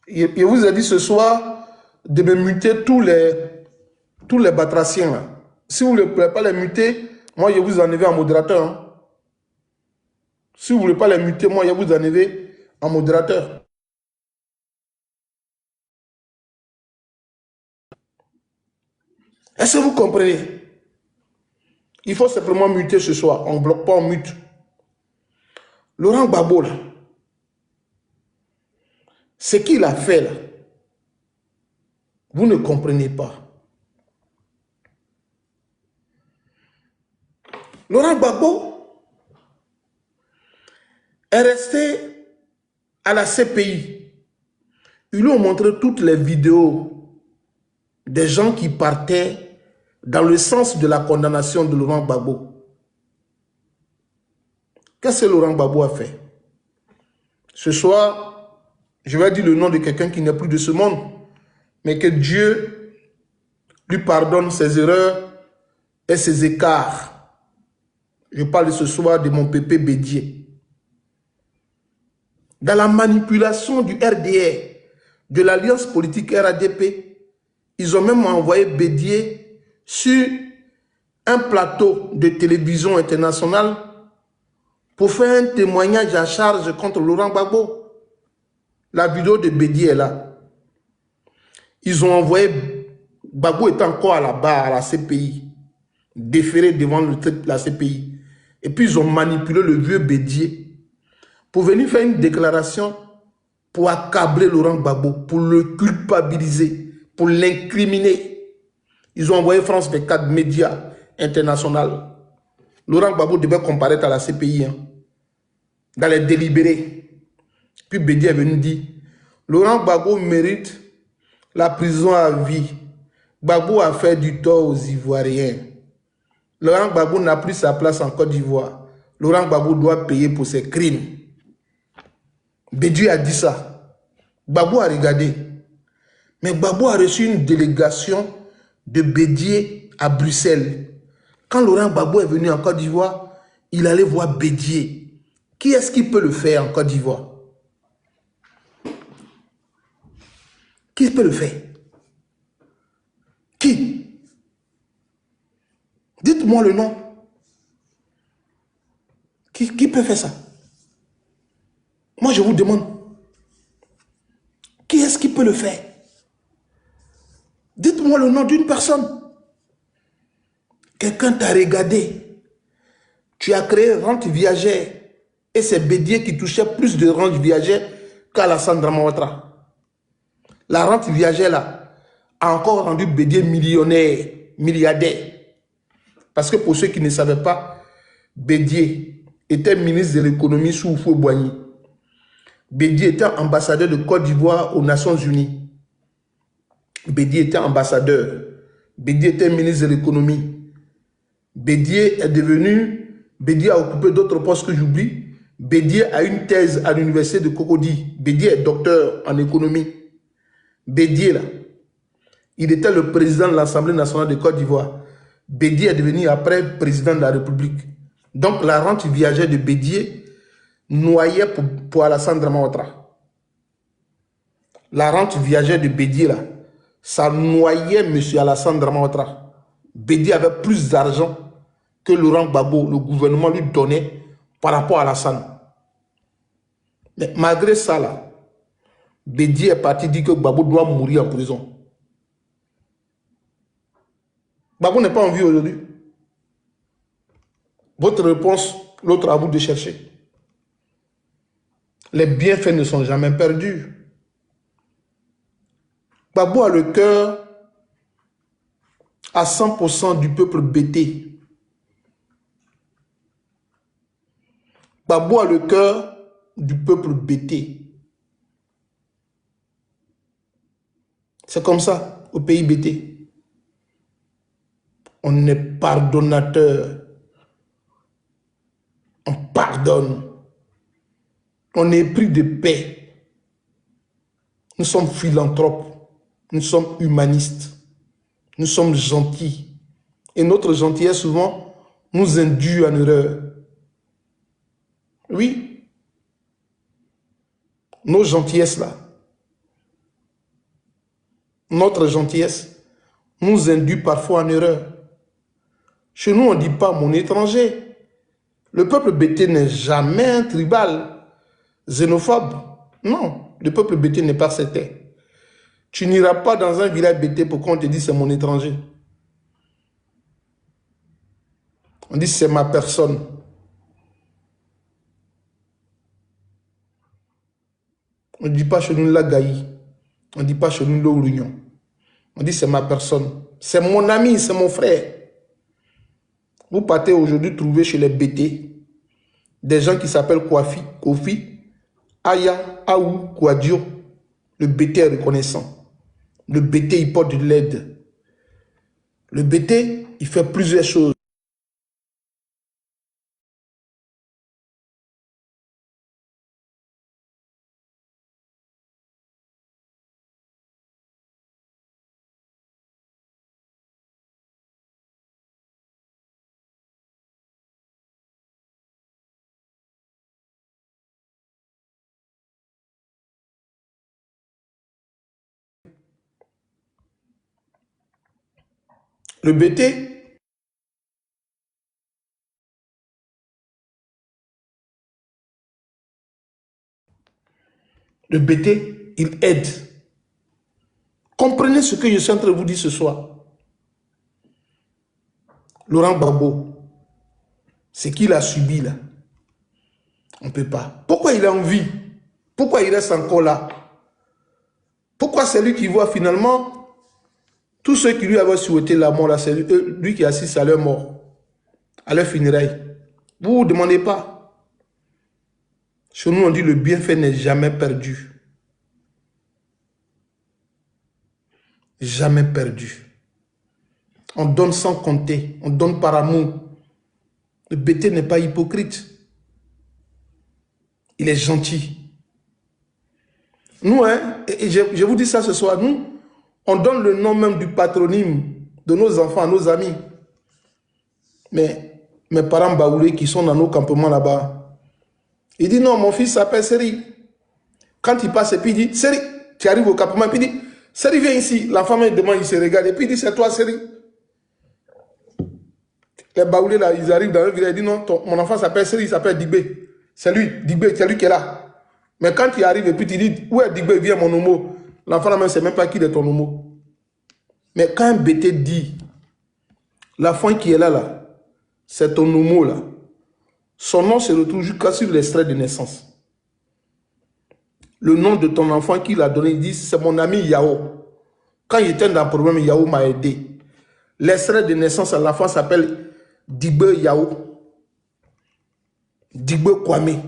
Je vous ai dit ce soir de me muter tous les batraciens. Là. Si vous ne voulez pas les muter, moi je vous enlever en modérateur. Hein. Si vous ne voulez pas les muter, moi je vous enlever en modérateur. Est-ce que vous comprenez? Il faut simplement muter ce soir. On ne bloque pas, on mute. Laurent Gbagbo, là, ce qu'il a fait là, vous ne comprenez pas. Laurent Gbagbo est resté à la CPI. Ils lui ont montré toutes les vidéos des gens qui partaient dans le sens de la condamnation de Laurent Gbagbo. Qu'est-ce que Laurent Gbagbo a fait? Ce soir, Je vais dire le nom de quelqu'un qui n'est plus de ce monde, mais que Dieu lui pardonne ses erreurs et ses écarts. Je parle ce soir de mon pépé Bédié. Dans la manipulation du RDR, de l'alliance politique RADP, ils ont même envoyé Bédié sur un plateau de télévision internationale pour faire un témoignage à charge contre Laurent Gbagbo. La vidéo de Bédié est là. Ils ont envoyé, Gbagbo est encore à la barre, à la CPI, déféré devant la CPI. Et puis ils ont manipulé le vieux Bédié pour venir faire une déclaration pour accabler Laurent Gbagbo, pour le culpabiliser, pour l'incriminer. Ils ont envoyé France 24 médias international. Laurent Gbagbo devait comparaître à la CPI, hein, dans les délibérés. Puis Bédié est venu dire, Laurent Gbagbo mérite la prison à vie. Gbagbo a fait du tort aux Ivoiriens. Laurent Gbagbo n'a plus sa place en Côte d'Ivoire. Laurent Gbagbo doit payer pour ses crimes. Bédié a dit ça. Gbagbo a regardé. Mais Gbagbo a reçu une délégation de Bédié à Bruxelles. Quand Laurent Gbagbo est venu en Côte d'Ivoire, il allait voir Bédié. Qui est-ce qui peut le faire en Côte d'Ivoire? Qui peut le faire? Qui? Dites-moi le nom. Qui peut faire ça? Moi, je vous demande. Qui est-ce qui peut le faire? Dites-moi le nom d'une personne. Quelqu'un t'a regardé. Tu as créé rente viagère. Et c'est Bédié qui touchait plus de rente viagère qu'Alassane Dramane Ouattara. La rente viagère là a encore rendu Bédié millionnaire, milliardaire. Parce que pour ceux qui ne savaient pas, Bédié était ministre de l'économie sous Houphouët-Boigny. Bédié était ambassadeur de Côte d'Ivoire aux Nations Unies. Bédié était ambassadeur. Bédié était ministre de l'économie. Bédié est devenu, Bédié a occupé d'autres postes que j'oublie. Bédié a une thèse à l'université de Cocody. Bédié est docteur en économie. Bédié là, il était le président de l'Assemblée nationale de Côte d'Ivoire. Bédié est devenu après président de la République. Donc la rente viagère de Bédié noyait pour Alassane Dramane Ouattara. La rente viagère de Bédié là, ça noyait M. Alassane Dramane Ouattara. Bédié avait plus d'argent que Laurent Gbagbo, le gouvernement lui donnait par rapport à Alassane. Mais malgré ça là, Bédié est parti dire que Gbagbo doit mourir en prison. Gbagbo n'est pas en vie aujourd'hui. Votre réponse, l'autre à vous de chercher. Les bienfaits ne sont jamais perdus. Gbagbo a le cœur à 100% du peuple bêté. Gbagbo a le cœur du peuple bêté. C'est comme ça au pays bêté. On est pardonnateur. On pardonne. On est pris de paix. Nous sommes philanthropes. Nous sommes humanistes. Nous sommes gentils. Et notre gentillesse souvent nous induit en erreur. Oui. Nos gentillesses là. Notre gentillesse nous induit parfois en erreur. Chez nous, on ne dit pas mon étranger. Le peuple bêté n'est jamais un tribal, xénophobe. Non, le peuple bêté n'est pas certain. Tu n'iras pas dans un village bêté pour qu'on te dise c'est mon étranger. On dit c'est ma personne. On ne dit pas chez nous la Gaï. On ne dit pas chez nous l'Ourignon. On dit c'est ma personne. C'est mon ami, c'est mon frère. Vous partez aujourd'hui trouver chez les bêtés des gens qui s'appellent Kofi, Aya, Aou, Kouadio. Le bêté est reconnaissant. Le bêté, il porte de l'aide. Le bêté, il fait plusieurs choses. Le BT, il aide. Comprenez ce que je suis en train de vous dire ce soir. Laurent Gbagbo, ce qu'il a subi là, on ne peut pas. Pourquoi il a envie? Pourquoi il reste encore là? Pourquoi c'est lui qui voit finalement tous ceux qui lui avaient souhaité la mort, là, c'est lui qui assiste à leur mort, à leur funérailles. Vous ne vous demandez pas. Chez nous, on dit le bienfait n'est jamais perdu. Jamais perdu. On donne sans compter. On donne par amour. Le BT n'est pas hypocrite. Il est gentil. Nous, hein, et je vous dis ça ce soir, nous, on donne le nom même du patronyme de nos enfants à nos amis. Mais mes parents baoulés qui sont dans nos campements là-bas, ils disent non, mon fils s'appelle Seri. Quand il passe et puis il dit, Seri, tu arrives au campement et puis il dit, Seri, viens ici. La femme demande, il se regarde et puis il dit, c'est toi Seri. Les baoulés là, ils arrivent dans le village, ils disent non, mon enfant s'appelle Seri, il s'appelle Digbé. C'est lui, Digbé, c'est lui qui est là. Mais quand tu arrives et puis tu dis, où est Digbé, viens mon homo. L'enfant là même ne sait même pas qui est ton homo. Mais quand un BT dit, l'enfant qui est là, c'est ton homo là. Son nom se retrouve jusqu'à sur l'extrait de naissance. Le nom de ton enfant qu'il a donné, il dit, c'est mon ami Yao. Quand j'étais dans le problème, Yao m'a aidé. L'extrait de naissance à l'enfant s'appelle Digbé Yao. Digbé Kwame.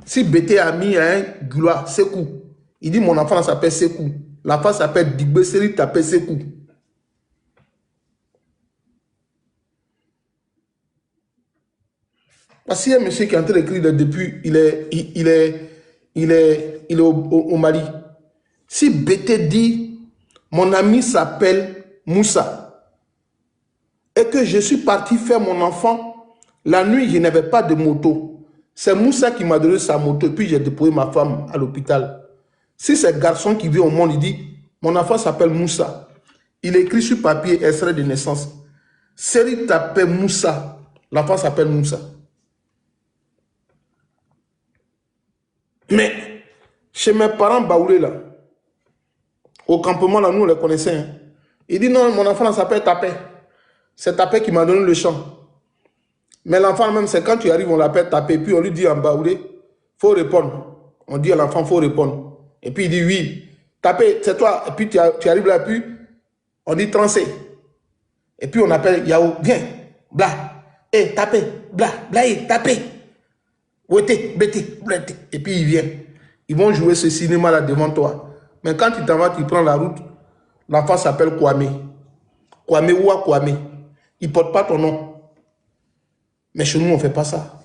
Si BT a mis un Gula, Sekou, il dit mon enfant s'appelle Sekou. L'enfant s'appelle Digbé Seri, t'appelle Sekou. Parce qu'il y a un monsieur qui est en train d'écrire depuis, il est au Mali. Si BT dit, mon ami s'appelle Moussa, et que je suis parti faire mon enfant, la nuit, je n'avais pas de moto. C'est Moussa qui m'a donné sa moto, et puis j'ai déposé ma femme à l'hôpital. Si c'est garçon qui vit au monde, il dit, mon enfant s'appelle Moussa. Il écrit sur papier, extrait de naissance. Seri t'appelle Moussa. L'enfant s'appelle Moussa. Mais, chez mes parents baoulés là, au campement là, nous on les connaissait. Hein. Il dit non, mon enfant s'appelle Tapé. C'est Tapé qui m'a donné le chant. Mais l'enfant même, c'est quand tu arrives, on l'appelle Tapé. Puis on lui dit en baoulé, il faut répondre. On dit à l'enfant, il faut répondre. Et puis il dit oui. Tapé, c'est toi. Et puis tu arrives là, puis on dit Trancé. Et puis on appelle Yao, viens, bla. Eh, Tapé, bla, bla, Tapé. Ouété, bété, blété. Et puis il vient. Ils vont jouer ce cinéma là devant toi. Mais quand tu t'en vas, tu prends la route, l'enfant s'appelle Kwame. Kwame ou Kwame. Il ne porte pas ton nom. Mais chez nous, on ne fait pas ça.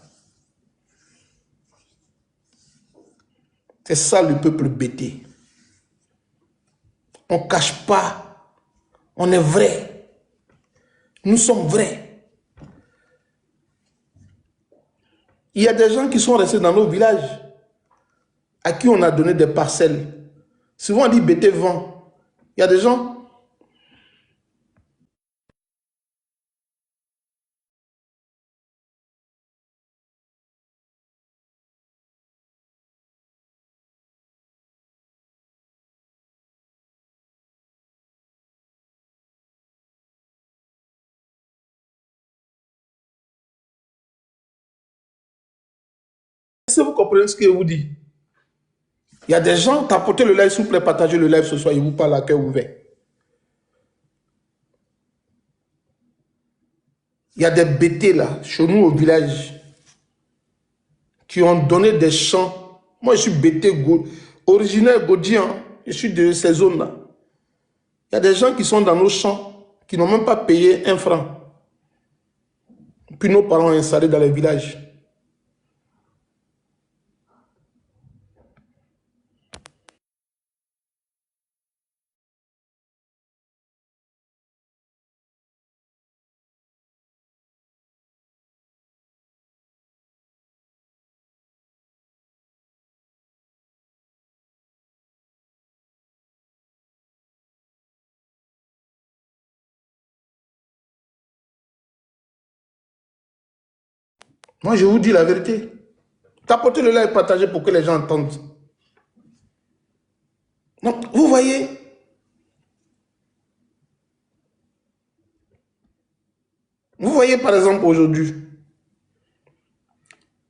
C'est ça le peuple bêté. On ne cache pas. On est vrai. Nous sommes vrais. Il y a des gens qui sont restés dans nos villages, à qui on a donné des parcelles. Souvent on dit bêté vent. Il y a des gens. Est-ce que vous comprenez ce que je vous dis? Il y a des gens, tapotez le live, s'il vous plaît, partagez le live ce soir, ils vous parlent à cœur ouvert. Il y a des bêtés là, chez nous au village, qui ont donné des champs. Moi, je suis bêté, originaire gaudien, je suis de ces zones-là. Il y a des gens qui sont dans nos champs, qui n'ont même pas payé un franc. Puis nos parents ont installé dans les villages. Moi, je vous dis la vérité. Tapotez le like et partagez pour que les gens entendent. Donc, vous voyez, par exemple aujourd'hui,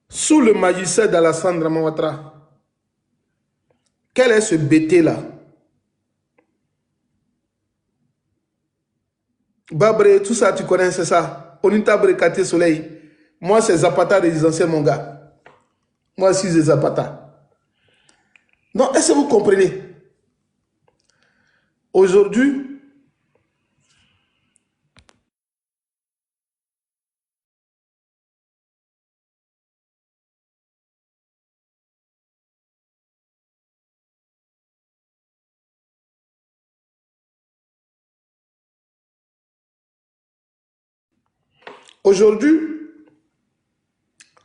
sous le magistère d'Alassane Dramane Ouattara, quel est ce bêté-là? Babré, tout ça, tu connais, c'est ça. Onita Brekate Soleil. Moi, c'est Zapata résidentiel, mon gars. Moi aussi, c'est Zapata. Donc, est-ce que vous comprenez? Aujourd'hui,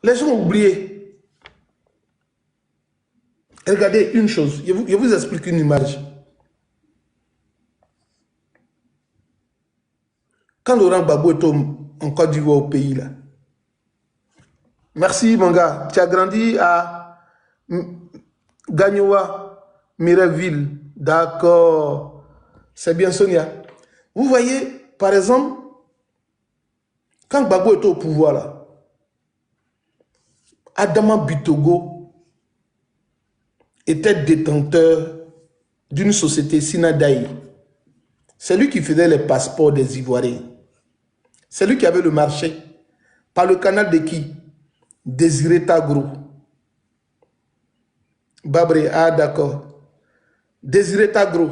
les gens ont oublié. Regardez une chose, je vous explique une image. Quand Laurent Gbagbo est en Côte d'Ivoire au pays, là. Merci, mon gars. Tu as grandi à Gagnoa, Mireville. D'accord. C'est bien, Sonia. Vous voyez, par exemple, quand Gbagbo était au pouvoir, là, Adama Bitogo était détenteur d'une société Sinadaï. C'est lui qui faisait les passeports des Ivoiriens. C'est lui qui avait le marché. Par le canal de qui? Désiré Tagro. Babré, ah d'accord. Désiré Tagro.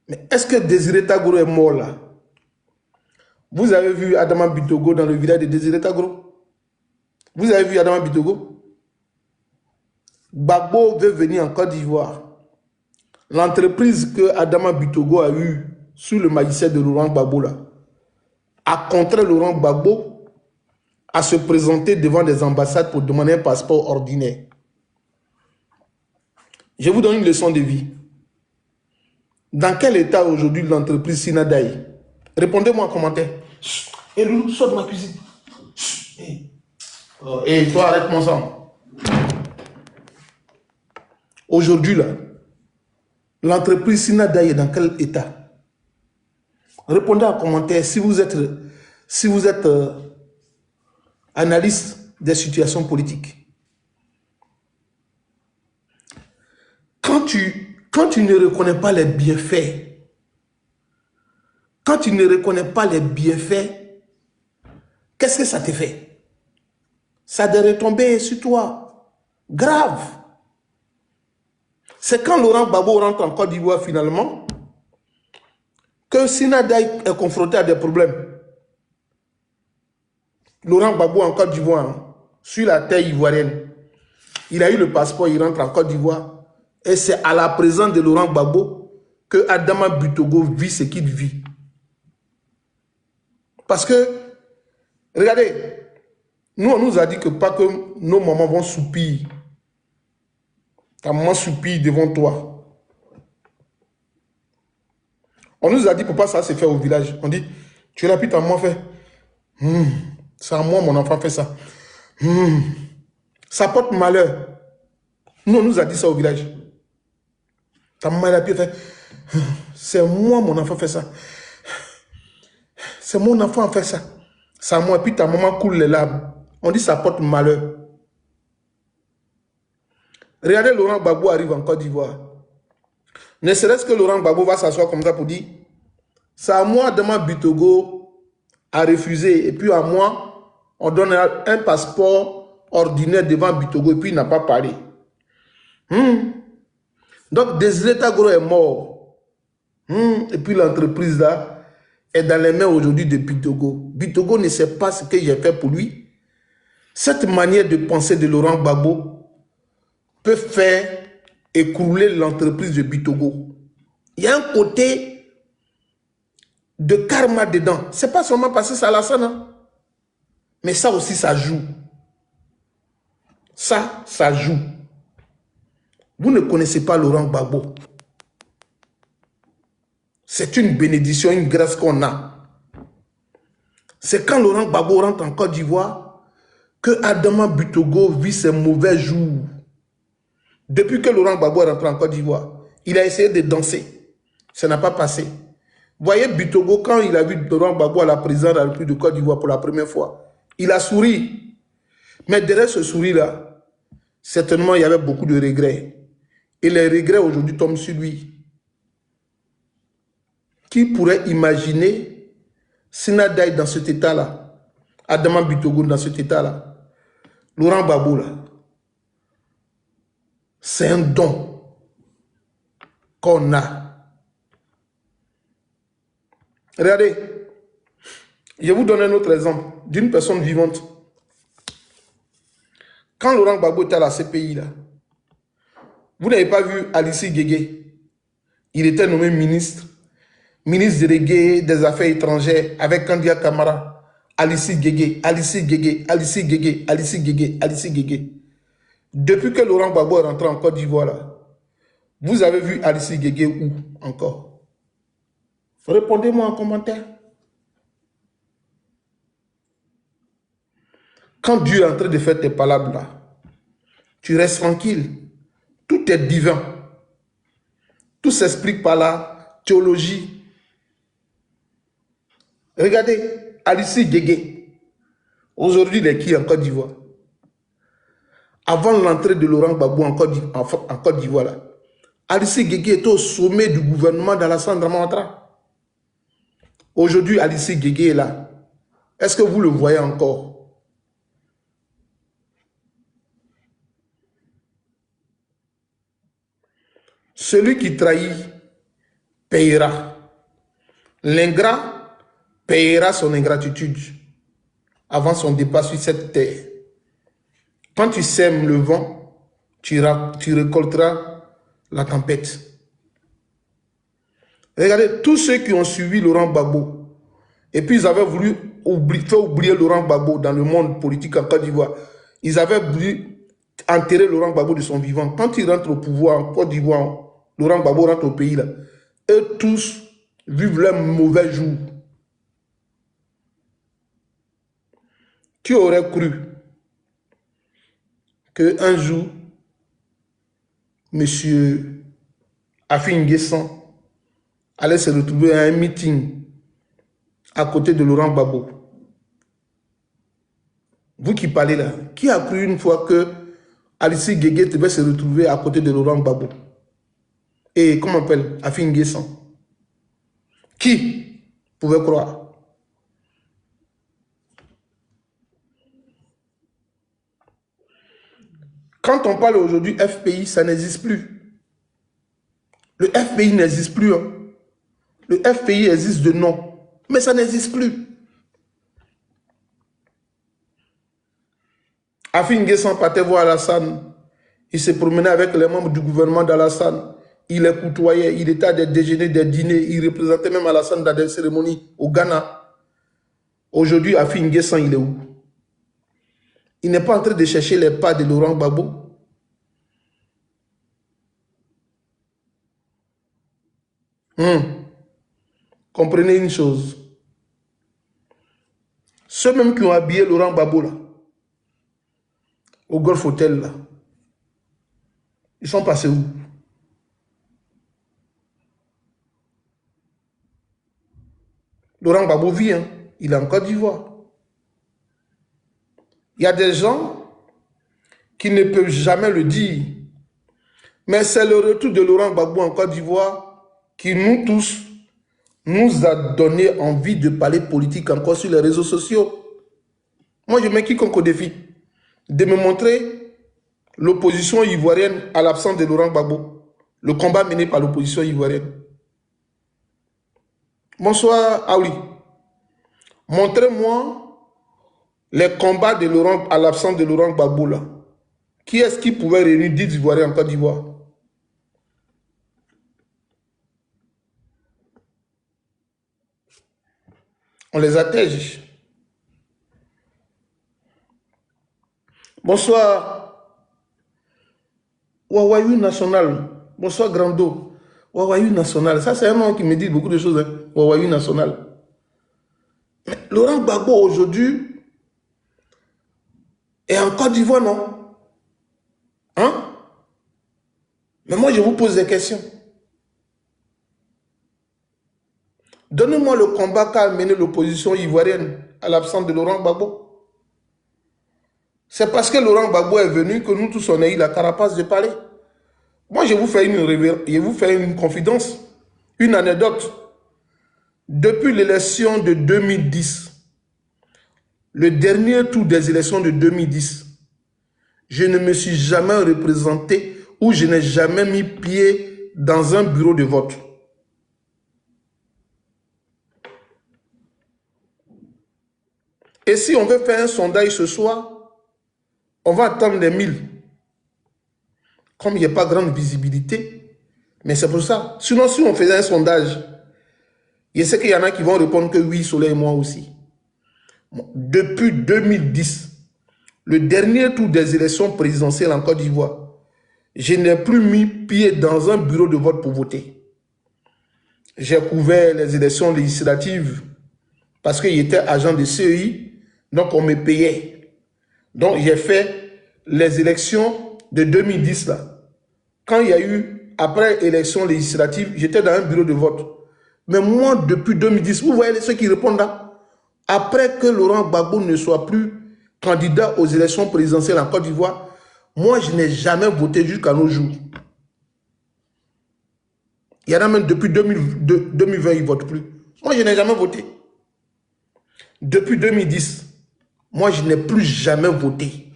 Mais est-ce que Désiré Tagro est mort là? Vous avez vu Adama Bitogo dans le village de Désiré Tagro? Vous avez vu Adama Bitogo? Gbagbo veut venir en Côte d'Ivoire. L'entreprise que Adama Bitogo a eue sous le magistère de Laurent Gbagbo là, a contraint Laurent Gbagbo à se présenter devant des ambassades pour demander un passeport ordinaire. Je vous donne une leçon de vie. Dans quel état aujourd'hui l'entreprise Sinadaï? Répondez-moi en commentaire. Et Loulou, sors de ma cuisine. Et toi, arrête mon sang. Aujourd'hui, là, l'entreprise Sinadaï est dans quel état? Répondez en commentaire si vous êtes analyste des situations politiques. Quand tu ne reconnais pas les bienfaits, qu'est-ce que ça te fait? Ça a des retombées sur toi. Grave. C'est quand Laurent Gbagbo rentre en Côte d'Ivoire finalement que Sinadaï est confronté à des problèmes. Laurent Gbagbo en Côte d'Ivoire, hein, sur la terre ivoirienne. Il a eu le passeport, il rentre en Côte d'Ivoire. Et c'est à la présence de Laurent Gbagbo que Adama Bitogo vit ce qu'il vit. Parce que, regardez, nous, on nous a dit que pas que nos mamans vont soupir. Ta maman soupire devant toi. On nous a dit, papa, ça se fait au village. On dit, tu l'as pu, ta maman fait. C'est à moi, mon enfant fait ça. Ça porte malheur. Nous, on nous a dit ça au village. Ta maman, elle a pu faire. C'est moi, mon enfant fait ça. C'est mon enfant fait ça. C'est à moi. Et puis ta maman coule les larmes. On dit ça porte malheur. Regardez, Laurent Gbagbo arrive en Côte d'Ivoire. Ne serait-ce que Laurent Gbagbo va s'asseoir comme ça pour dire, c'est à moi, Adama Bitogo a refusé. Et puis à moi, on donne un passeport ordinaire devant Bitogo. Et puis il n'a pas parlé. Donc Désiré Tagro est mort. Et puis l'entreprise là est dans les mains aujourd'hui de Bitogo. Bitogo ne sait pas ce que j'ai fait pour lui. Cette manière de penser de Laurent Gbagbo peut faire écrouler l'entreprise de Bitogo. Il y a un côté de karma dedans. Ce n'est pas seulement parce que c'est Alassane, hein? Mais ça aussi, ça joue. Ça joue. Vous ne connaissez pas Laurent Gbagbo. C'est une bénédiction, une grâce qu'on a. C'est quand Laurent Gbagbo rentre en Côte d'Ivoire que Adama Butogo vit ses mauvais jours. Depuis que Laurent Gbagbo est rentré en Côte d'Ivoire, il a essayé de danser. Ça n'a pas passé. Vous voyez Butogo, quand il a vu Laurent Gbagbo à la présidence de la République de Côte d'Ivoire pour la première fois, il a souri. Mais derrière ce sourire-là, certainement, il y avait beaucoup de regrets. Et les regrets aujourd'hui tombent sur lui. Qui pourrait imaginer Sinadaï dans cet état-là, Adama Butogo dans cet état-là, Laurent Gbagbo là, c'est un don qu'on a. Regardez, je vais vous donner un autre exemple d'une personne vivante. Quand Laurent Gbagbo était à la CPI, là, vous n'avez pas vu Alici Guégué. Il était nommé ministre délégué des Affaires étrangères avec Kandia Camara. Alici Guégué, Alici Guégué, Alici Guégué, Alici Guégué, Alici Guégué. Depuis que Laurent Gbagbo est rentré en Côte d'Ivoire, là, vous avez vu Alici Guégué où encore? Répondez-moi en commentaire. Quand Dieu est en train de faire tes palabres là, tu restes tranquille. Tout est divin. Tout s'explique par la théologie. Regardez, Alici Guégué. Aujourd'hui, il est qui en Côte d'Ivoire? Avant l'entrée de Laurent Gbagbo en Côte d'Ivoire, là, Alici Guégué était au sommet du gouvernement d'Alassane Dramane Ouattara. Aujourd'hui, Alici Guégué est là. Est-ce que vous le voyez encore? Celui qui trahit payera. L'ingrat payera son ingratitude avant son départ sur cette terre. Quand tu sèmes le vent, tu récolteras la tempête. Regardez, tous ceux qui ont suivi Laurent Gbagbo, et puis ils avaient voulu faire oublier Laurent Gbagbo dans le monde politique en Côte d'Ivoire. Ils avaient voulu enterrer Laurent Gbagbo de son vivant. Quand il rentre au pouvoir en Côte d'Ivoire, Laurent Gbagbo rentre au pays, là, eux tous vivent leur mauvais jour. Qui aurait cru qu'un jour, M. Afin N'Guessan allait se retrouver à un meeting à côté de Laurent Gbagbo? Vous qui parlez là, qui a cru une fois que Alici Guégué devait se retrouver à côté de Laurent Gbagbo? Et comment on appelle Afin N'Guessan? Qui pouvait croire? Quand on parle aujourd'hui FPI, ça n'existe plus. Le FPI n'existe plus. Hein. Le FPI existe de nom, mais ça n'existe plus. Afin N'Guessan partait voir Alassane. Il se promenait avec les membres du gouvernement d'Alassane. Il les côtoyait, il était à des déjeuners, des dîners. Il représentait même Alassane dans des cérémonies au Ghana. Aujourd'hui, Afin N'Guessan, il est où? Il n'est pas en train de chercher les pas de Laurent Gbagbo. Comprenez une chose. Ceux même qui ont habillé Laurent Gbagbo là, au Golf Hotel là, ils sont passés où? Laurent Gbagbo vit, hein? Il est en Côte d'Ivoire. Il y a des gens qui ne peuvent jamais le dire. Mais c'est le retour de Laurent Gbagbo en Côte d'Ivoire qui nous tous nous a donné envie de parler politique encore sur les réseaux sociaux. Moi, je mets quiconque au défi de me montrer l'opposition ivoirienne à l'absence de Laurent Gbagbo. Le combat mené par l'opposition ivoirienne. Bonsoir, Aouli. Montrez-moi les combats de Laurent à l'absence de Laurent Gbagbo là. Qui est-ce qui pouvait réunir 10 Ivoiriens en Côte d'Ivoire? On les attège. Bonsoir, Wawayou National. Bonsoir, Grando. Wawayou National. Ça, c'est un nom qui me dit beaucoup de choses. Hein? Wawayou National. Laurent Gbagbo aujourd'hui est en Côte d'Ivoire, non? Hein? Mais moi, je vous pose des questions. Donnez-moi le combat qu'a mené l'opposition ivoirienne à l'absence de Laurent Gbagbo. C'est parce que Laurent Gbagbo est venu que nous tous on a eu la carapace de parler. Moi, je vous fais une confidence, une anecdote. Depuis l'élection de 2010, le dernier tour des élections de 2010, je ne me suis jamais représenté ou je n'ai jamais mis pied dans un bureau de vote. Et si on veut faire un sondage ce soir, on va attendre les 1000. Comme il n'y a pas grande visibilité, mais c'est pour ça. Sinon, si on faisait un sondage, je sais qu'il y en a qui vont répondre que oui, Soleil et moi aussi. Depuis 2010, le dernier tour des élections présidentielles en Côte d'Ivoire, je n'ai plus mis pied dans un bureau de vote pour voter. J'ai couvert les élections législatives parce que j'étais agent de CEI, donc on me payait. Donc j'ai fait les élections de 2010 là. Quand il y a eu, après élection législative, j'étais dans un bureau de vote. Mais moi, depuis 2010, vous voyez ceux qui répondent là, après que Laurent Gbagbo ne soit plus candidat aux élections présidentielles en Côte d'Ivoire, moi, je n'ai jamais voté jusqu'à nos jours. Il y en a même depuis 2020, ils ne votent plus. Moi, je n'ai jamais voté. Depuis 2010, moi, je n'ai plus jamais voté.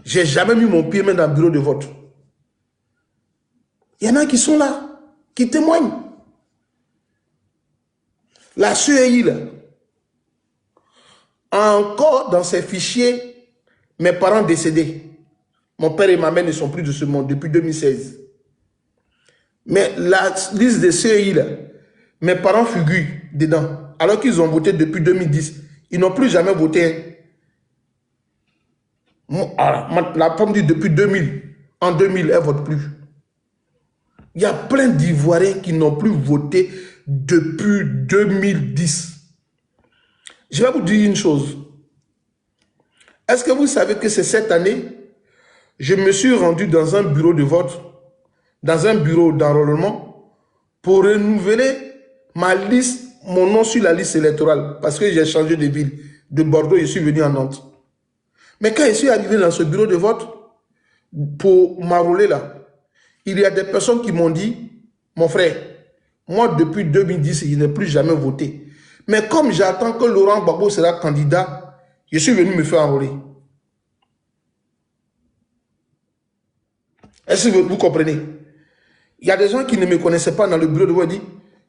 Je n'ai jamais mis mon pied même dans le bureau de vote. Il y en a qui sont là, qui témoignent. La CEI, là, encore dans ses fichiers, mes parents décédés. Mon père et ma mère ne sont plus de ce monde depuis 2016. Mais la liste des CEI, là, mes parents figurent dedans. Alors qu'ils ont voté depuis 2010. Ils n'ont plus jamais voté. La femme dit depuis 2000. En 2000, elle ne vote plus. Il y a plein d'Ivoiriens qui n'ont plus voté depuis 2010. Je vais vous dire une chose. Est-ce que vous savez que c'est cette année, je me suis rendu dans un bureau de vote, dans un bureau d'enrôlement, pour renouveler ma liste, mon nom sur la liste électorale, parce que j'ai changé de ville. De Bordeaux, je suis venu à Nantes. Mais quand je suis arrivé dans ce bureau de vote, pour m'enrôler là, il y a des personnes qui m'ont dit, mon frère, moi depuis 2010, je n'ai plus jamais voté. Mais comme j'attends que Laurent Gbagbo sera candidat, je suis venu me faire enrôler. Est-ce que vous comprenez? Il y a des gens qui ne me connaissaient pas dans le bureau de vote.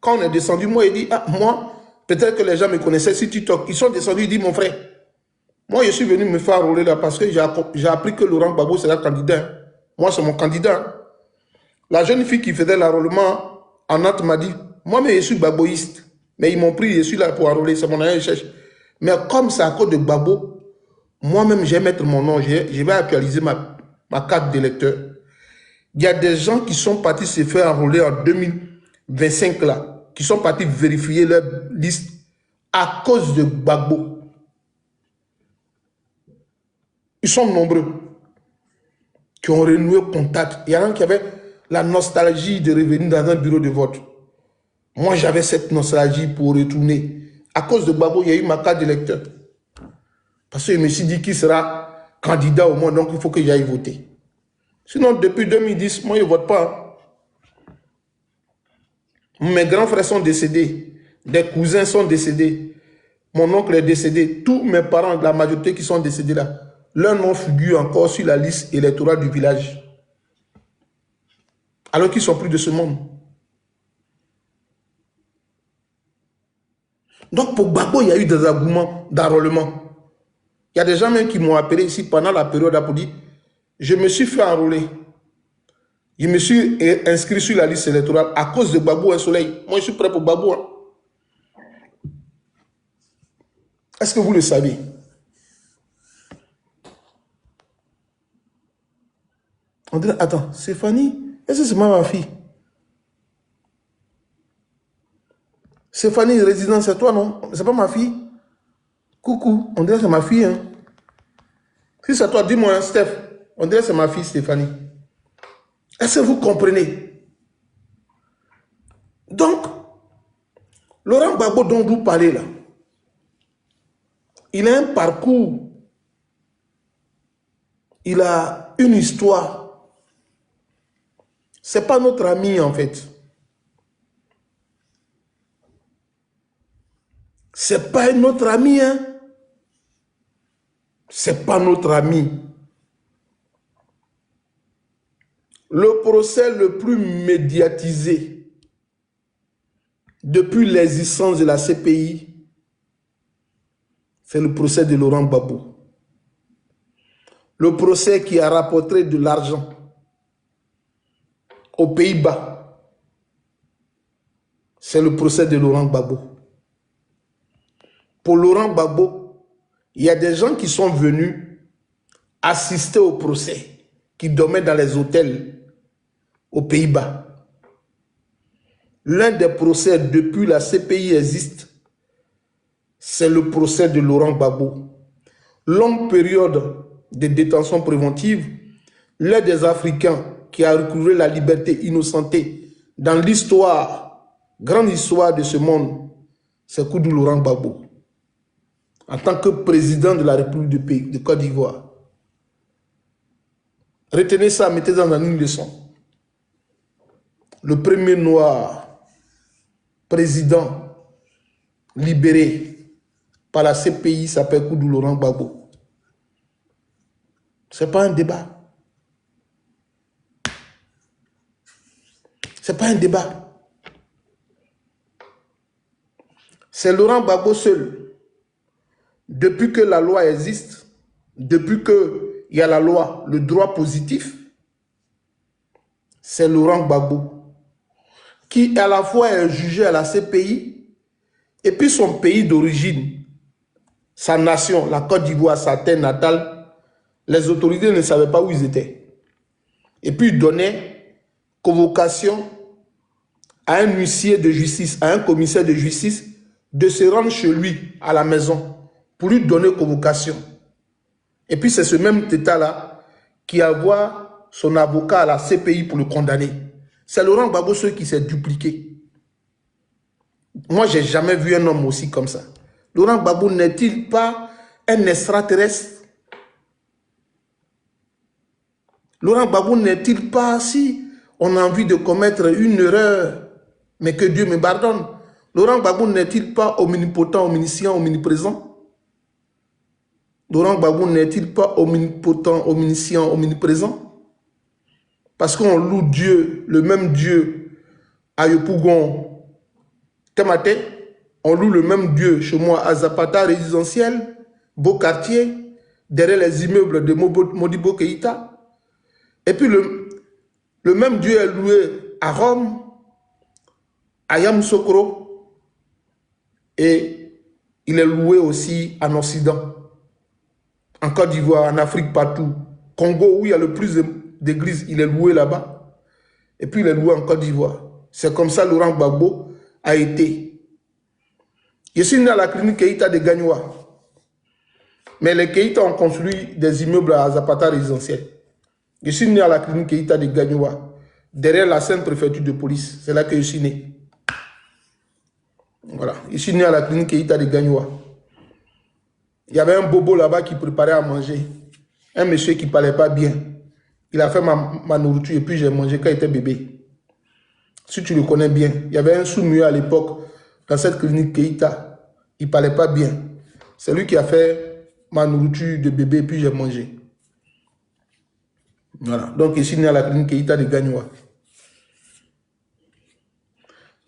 Quand on est descendu, moi, il dit, ah, moi, peut-être que les gens me connaissaient sur TikTok. Ils sont descendus, ils disent, mon frère, moi, je suis venu me faire enrôler là parce que j'ai appris que Laurent Gbagbo sera candidat. Moi, c'est mon candidat. La jeune fille qui faisait l'enrôlement en Nantes m'a dit, moi, mais je suis gbagboïste. Mais ils m'ont pris, je suis là pour enrôler, c'est mon année de recherche. Mais comme c'est à cause de Gbagbo, moi-même, je vais mettre mon nom, je vais actualiser ma carte d'électeur. Il y a des gens qui sont partis se faire enrôler en 2025 là, qui sont partis vérifier leur liste à cause de Gbagbo. Ils sont nombreux qui ont renoué contact. Il y en a qui avaient la nostalgie de revenir dans un bureau de vote. Moi, j'avais cette nostalgie pour retourner. À cause de Gbagbo, il y a eu ma carte d'électeur. Parce que je me suis dit qu'il sera candidat au monde, donc il faut que j'aille voter. Sinon, depuis 2010, moi, je ne vote pas. Mes grands frères sont décédés. Des cousins sont décédés. Mon oncle est décédé. Tous mes parents, la majorité qui sont décédés là, leur nom figure encore sur la liste électorale du village. Alors qu'ils ne sont plus de ce monde. Donc, pour Gbagbo, il y a eu des arguments d'enrôlement. Il y a des gens même qui m'ont appelé ici pendant la période pour dire, je me suis fait enrôler. Je me suis inscrit sur la liste électorale à cause de Gbagbo et Soleil. Moi, je suis prêt pour Gbagbo. Hein. Est-ce que vous le savez? On dit, attends, Stéphanie, est-ce que c'est ma fille? Stéphanie, résidence, c'est toi, non? C'est pas ma fille? Coucou, on dirait que c'est ma fille. Hein. Si c'est toi, dis-moi, Steph. On dirait que c'est ma fille, Stéphanie. Est-ce que vous comprenez? Donc, Laurent Gbagbo dont vous parlez là, il a un parcours, il a une histoire. C'est pas notre ami en fait. C'est pas notre ami, hein. C'est pas notre ami. Le procès le plus médiatisé depuis l'existence de la CPI, c'est le procès de Laurent Gbagbo. Le procès qui a rapporté de l'argent aux Pays-Bas, c'est le procès de Laurent Gbagbo. Pour Laurent Gbagbo, il y a des gens qui sont venus assister au procès, qui dormaient dans les hôtels aux Pays-Bas. L'un des procès depuis la CPI existe, c'est le procès de Laurent Gbagbo. Longue période de détention préventive, l'un des Africains qui a recouvert la liberté innocentée dans l'histoire, grande histoire de ce monde, c'est Koudou Laurent Gbagbo. En tant que président de la République de Côte d'Ivoire. Retenez ça, mettez dans une leçon. Le premier noir président libéré par la CPI s'appelle Koudou Laurent Gbagbo. Ce n'est pas un débat. Ce n'est pas un débat. C'est Laurent Gbagbo seul. Depuis que la loi existe, depuis qu'il y a la loi, le droit positif, c'est Laurent Gbagbo qui à la fois est jugé à la CPI et puis son pays d'origine, sa nation, la Côte d'Ivoire, sa terre natale, les autorités ne savaient pas où ils étaient. Et puis il donnait convocation à un huissier de justice, à un commissaire de justice, de se rendre chez lui, à la maison, pour lui donner convocation. Et puis c'est ce même État-là qui envoie son avocat à la CPI pour le condamner. C'est Laurent Gbagbo qui s'est dupliqué. Moi, je n'ai jamais vu un homme aussi comme ça. Laurent Gbagbo n'est-il pas un extraterrestre? Laurent Gbagbo n'est-il pas, si on a envie de commettre une erreur, mais que Dieu me pardonne, Laurent Gbagbo n'est-il pas omnipotent, omniscient, omniprésent? Laurent Gbagbo n'est-il pas omnipotent, omniscient, omniprésent? Parce qu'on loue Dieu, le même Dieu, à Yopougon, Temate, on loue le même Dieu chez moi à Zapata résidentiel, beau quartier, derrière les immeubles de Modibo Keïta. Et puis le même Dieu est loué à Rome, à Yamoussoukro, et il est loué aussi en Occident. En Côte d'Ivoire, en Afrique, partout. Congo, où il y a le plus d'églises, il est loué là-bas. Et puis il est loué en Côte d'Ivoire. C'est comme ça Laurent Gbagbo a été. Je suis né à la clinique Keïta de Gagnoua. Mais les Keïta ont construit des immeubles à Zapata résidentiel. Je suis né à la clinique Keïta de Gagnoua, derrière la Sainte Préfecture de police. C'est là que je suis né. Voilà. Je suis né à la clinique Keïta de Gagnoua. Il y avait un bobo là-bas qui préparait à manger. Un monsieur qui ne parlait pas bien. Il a fait ma nourriture et puis j'ai mangé quand il était bébé. Si tu le connais bien. Il y avait un sous-muet à l'époque dans cette clinique Keïta. Il ne parlait pas bien. C'est lui qui a fait ma nourriture de bébé et puis j'ai mangé. Voilà. Donc je suis né à la clinique Keïta de Gagnoua.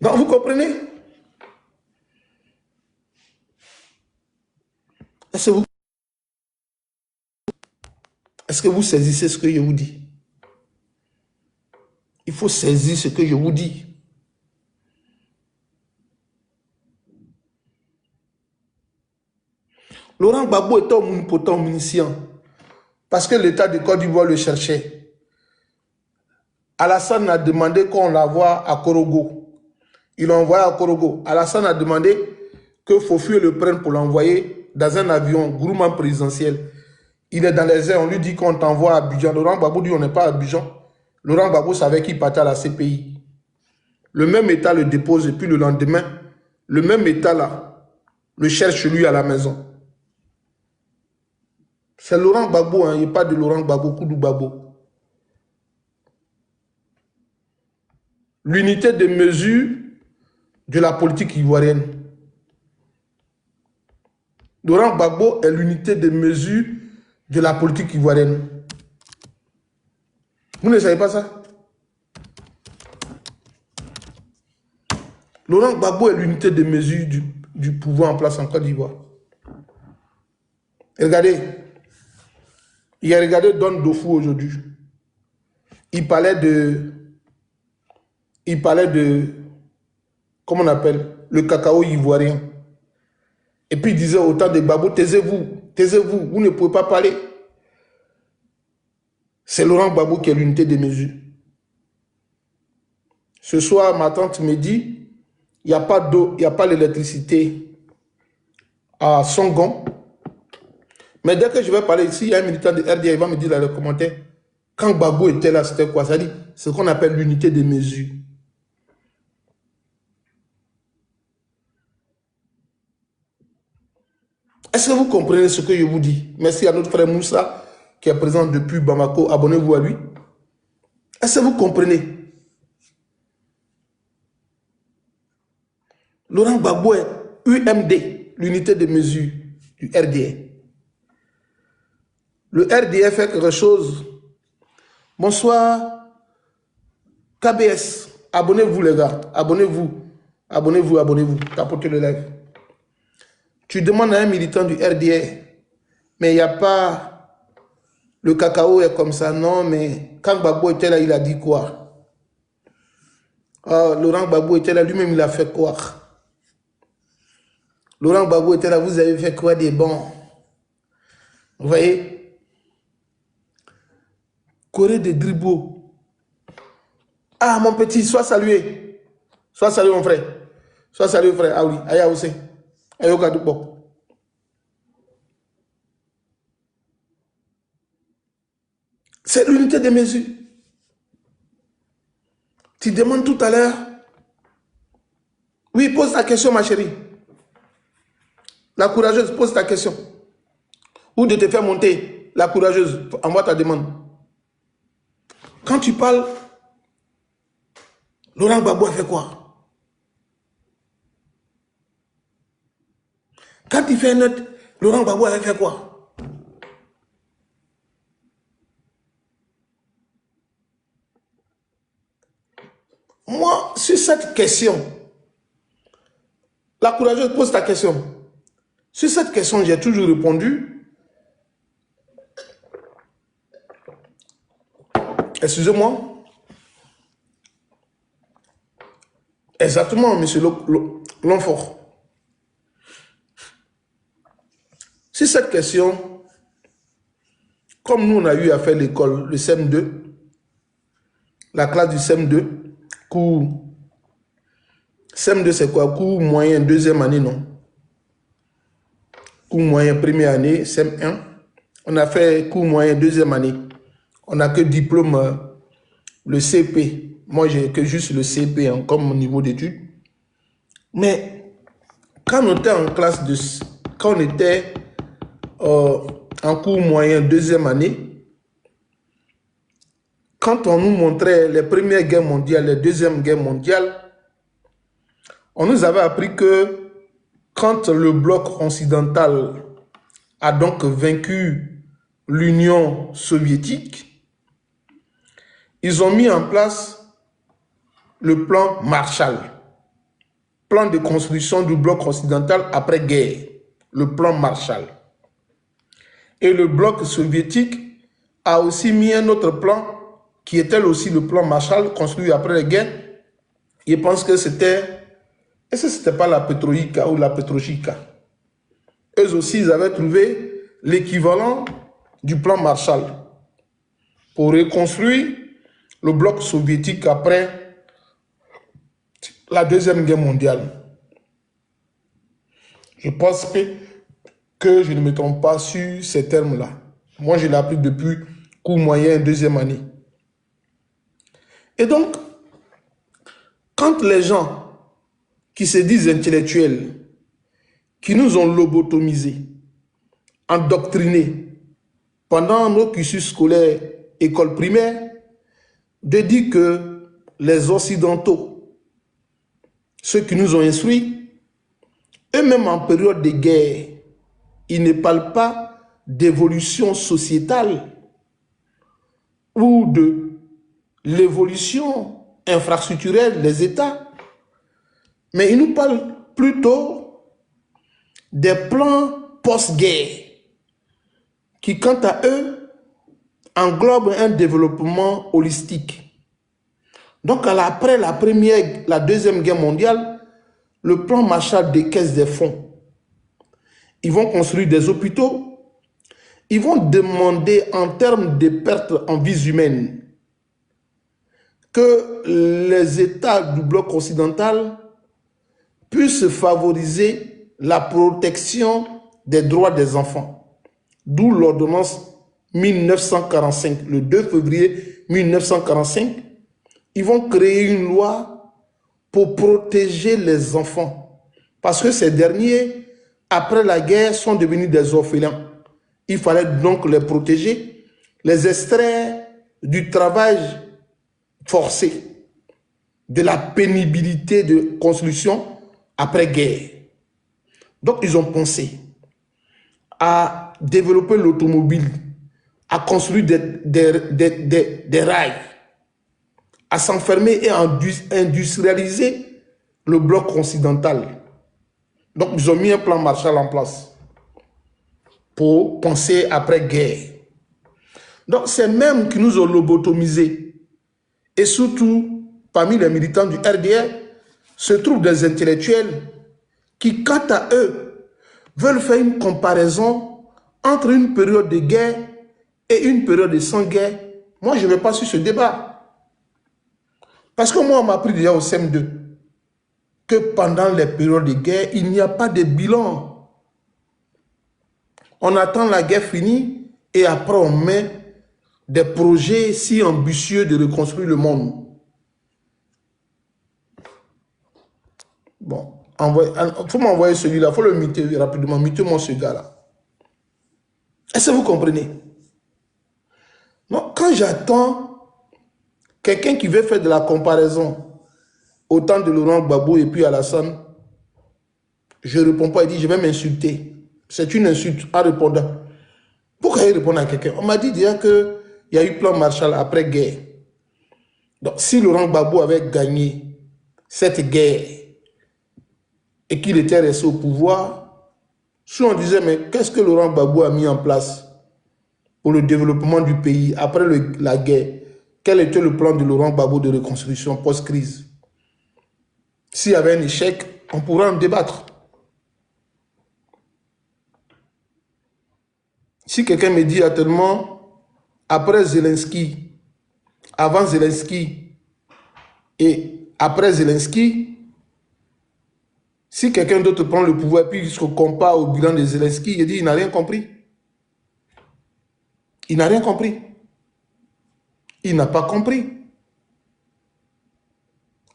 Donc vous comprenez? Est-ce que vous saisissez ce que je vous dis? Il faut saisir ce que je vous dis. Laurent Gbagbo était omnipotent, omniscient, parce que l'État de Côte d'Ivoire le cherchait. Alassane a demandé qu'on l'envoie à Korogo. Il l'a envoyé à Korogo. Alassane a demandé que Fofiou le prenne pour l'envoyer dans un avion, groupement présidentiel. Il est dans les airs, on lui dit qu'on t'envoie à Abidjan. Laurent Gbagbo dit on n'est pas à Abidjan. Laurent Gbagbo savait qu'il partait à la CPI. Le même État le dépose et puis le lendemain, le même État là, le cherche lui à la maison. C'est Laurent Gbagbo, hein, il n'y a pas de Laurent Gbagbo, Koudou Gbagbo. L'unité de mesure de la politique ivoirienne. Laurent Gbagbo est l'unité de mesure de la politique ivoirienne. Vous ne savez pas ça? Laurent Gbagbo est l'unité de mesure du pouvoir en place en Côte d'Ivoire. Regardez, il a regardé Don Dofou aujourd'hui. Il parlait de, comment on appelle, le cacao ivoirien. Et puis il disait autant de Gbagbo, taisez-vous, vous ne pouvez pas parler. C'est Laurent Gbagbo qui est l'unité de mesure. Ce soir, ma tante me dit, il n'y a pas d'eau, il n'y a pas d'électricité à Songon. Mais dès que je vais parler ici, il y a un militant de RDA, il va me dire dans les commentaires, quand Gbagbo était là, c'était quoi? Ça dit, c'est ce qu'on appelle l'unité de mesure. Est-ce que vous comprenez ce que je vous dis? Merci à notre frère Moussa qui est présent depuis Bamako. Abonnez-vous à lui. Est-ce que vous comprenez? Laurent Gbagbo est UMD, l'unité de mesure du RDA. Le RDA fait quelque chose. Bonsoir. KBS. Abonnez-vous les gars. Abonnez-vous. Abonnez-vous, abonnez-vous. Tapotez le live. Tu demandes à un militant du RDA, mais il n'y a pas... Le cacao est comme ça. Non, mais quand Gbagbo était là, il a dit quoi? Oh, Laurent Gbagbo était là, lui-même, il a fait quoi? Laurent Gbagbo était là, vous avez fait quoi des bons? Vous voyez? Corée de Dribo. Ah, mon petit, sois salué. Sois salué, mon frère. Sois salué, frère. Ah oui, Aya aussi. Ayoka Dupo. C'est l'unité de mesure. Tu demandes tout à l'heure. Oui, pose ta question, ma chérie. La courageuse, pose ta question. Ou de te faire monter. La courageuse, envoie ta demande. Quand tu parles, Laurent Gbagbo a fait quoi? Quand il fait une note, Laurent Gbagbo a fait quoi? Moi, sur cette question, la courageuse pose ta question. Sur cette question, j'ai toujours répondu. Excusez-moi. Exactement, monsieur Longfort. Sur cette question, comme nous, on a eu à faire l'école, le CM2, la classe du CM2, cours... CM2, c'est quoi? Cours moyen, deuxième année, non? Cours moyen, première année, CM1. On a fait cours moyen, deuxième année. On n'a que diplôme, le CP. Moi, j'ai que juste le CP hein, comme niveau d'études. Mais quand on était en classe de... Quand on était en cours moyen, deuxième année, quand on nous montrait les premières guerres mondiales, les deuxièmes guerres mondiales, on nous avait appris que quand le bloc occidental a donc vaincu l'Union soviétique, ils ont mis en place le plan Marshall, plan de construction du bloc occidental après-guerre, le plan Marshall. Et le bloc soviétique a aussi mis un autre plan qui était aussi le plan Marshall construit après la guerre. Je pense que c'était... Est-ce que ce n'était pas la Petroïka ou la Petrochica? Eux aussi, ils avaient trouvé l'équivalent du plan Marshall pour reconstruire le bloc soviétique après la Deuxième Guerre mondiale. Je pense que que je ne me trompe pas sur ces termes-là. Moi, je l'ai appris depuis cours moyen, deuxième année. Et donc, quand les gens qui se disent intellectuels, qui nous ont lobotomisés, endoctrinés pendant nos cursus scolaires, école primaire, de dire que les Occidentaux, ceux qui nous ont instruits, eux-mêmes en période de guerre, ils ne parlent pas d'évolution sociétale ou de l'évolution infrastructurelle des États, mais ils nous parlent plutôt des plans post-guerre qui, quant à eux, englobent un développement holistique. Donc, après la Deuxième Guerre mondiale, le plan Marshall décaisse des fonds. Ils vont construire des hôpitaux. Ils vont demander, en termes de pertes en vies humaines, que les États du bloc occidental puissent favoriser la protection des droits des enfants. D'où l'ordonnance 1945, le 2 février 1945. Ils vont créer une loi pour protéger les enfants. Parce que ces derniers, après la guerre, sont devenus des orphelins. Il fallait donc les protéger, les extraire du travail forcé, de la pénibilité de construction après-guerre. Donc, ils ont pensé à développer l'automobile, à construire des rails, à s'enfermer et à industrialiser le bloc occidental. Donc, ils ont mis un plan Marshall en place pour penser après-guerre. Donc, c'est même qui nous ont lobotomisés. Et surtout, parmi les militants du RDR, se trouvent des intellectuels qui, quant à eux, veulent faire une comparaison entre une période de guerre et une période de sans-guerre. Moi, je ne vais pas sur ce débat. Parce que moi, on m'a appris déjà au CM2 que pendant les périodes de guerre, il n'y a pas de bilan. On attend la guerre finie et après on met des projets si ambitieux de reconstruire le monde. Bon, il faut m'envoyer celui-là, il faut le muter rapidement, mutez-moi ce gars-là. Est-ce que vous comprenez? Non, quand j'attends quelqu'un qui veut faire de la comparaison au temps de Laurent Gbagbo et puis Alassane, je ne réponds pas, il dit je vais m'insulter. C'est une insulte en répondant. Pourquoi il répond à quelqu'un? On m'a dit déjà qu'il y a eu plan Marshall après-guerre. Donc si Laurent Gbagbo avait gagné cette guerre et qu'il était resté au pouvoir, si on disait mais qu'est-ce que Laurent Gbagbo a mis en place pour le développement du pays après la guerre? Quel était le plan de Laurent Gbagbo de reconstruction post-crise? S'il y avait un échec, on pourrait en débattre. Si quelqu'un me dit actuellement, après Zelensky, avant Zelensky et après Zelensky, si quelqu'un d'autre prend le pouvoir puis il se compare au bilan de Zelensky, il dit il n'a rien compris. Il n'a rien compris. Il n'a pas compris.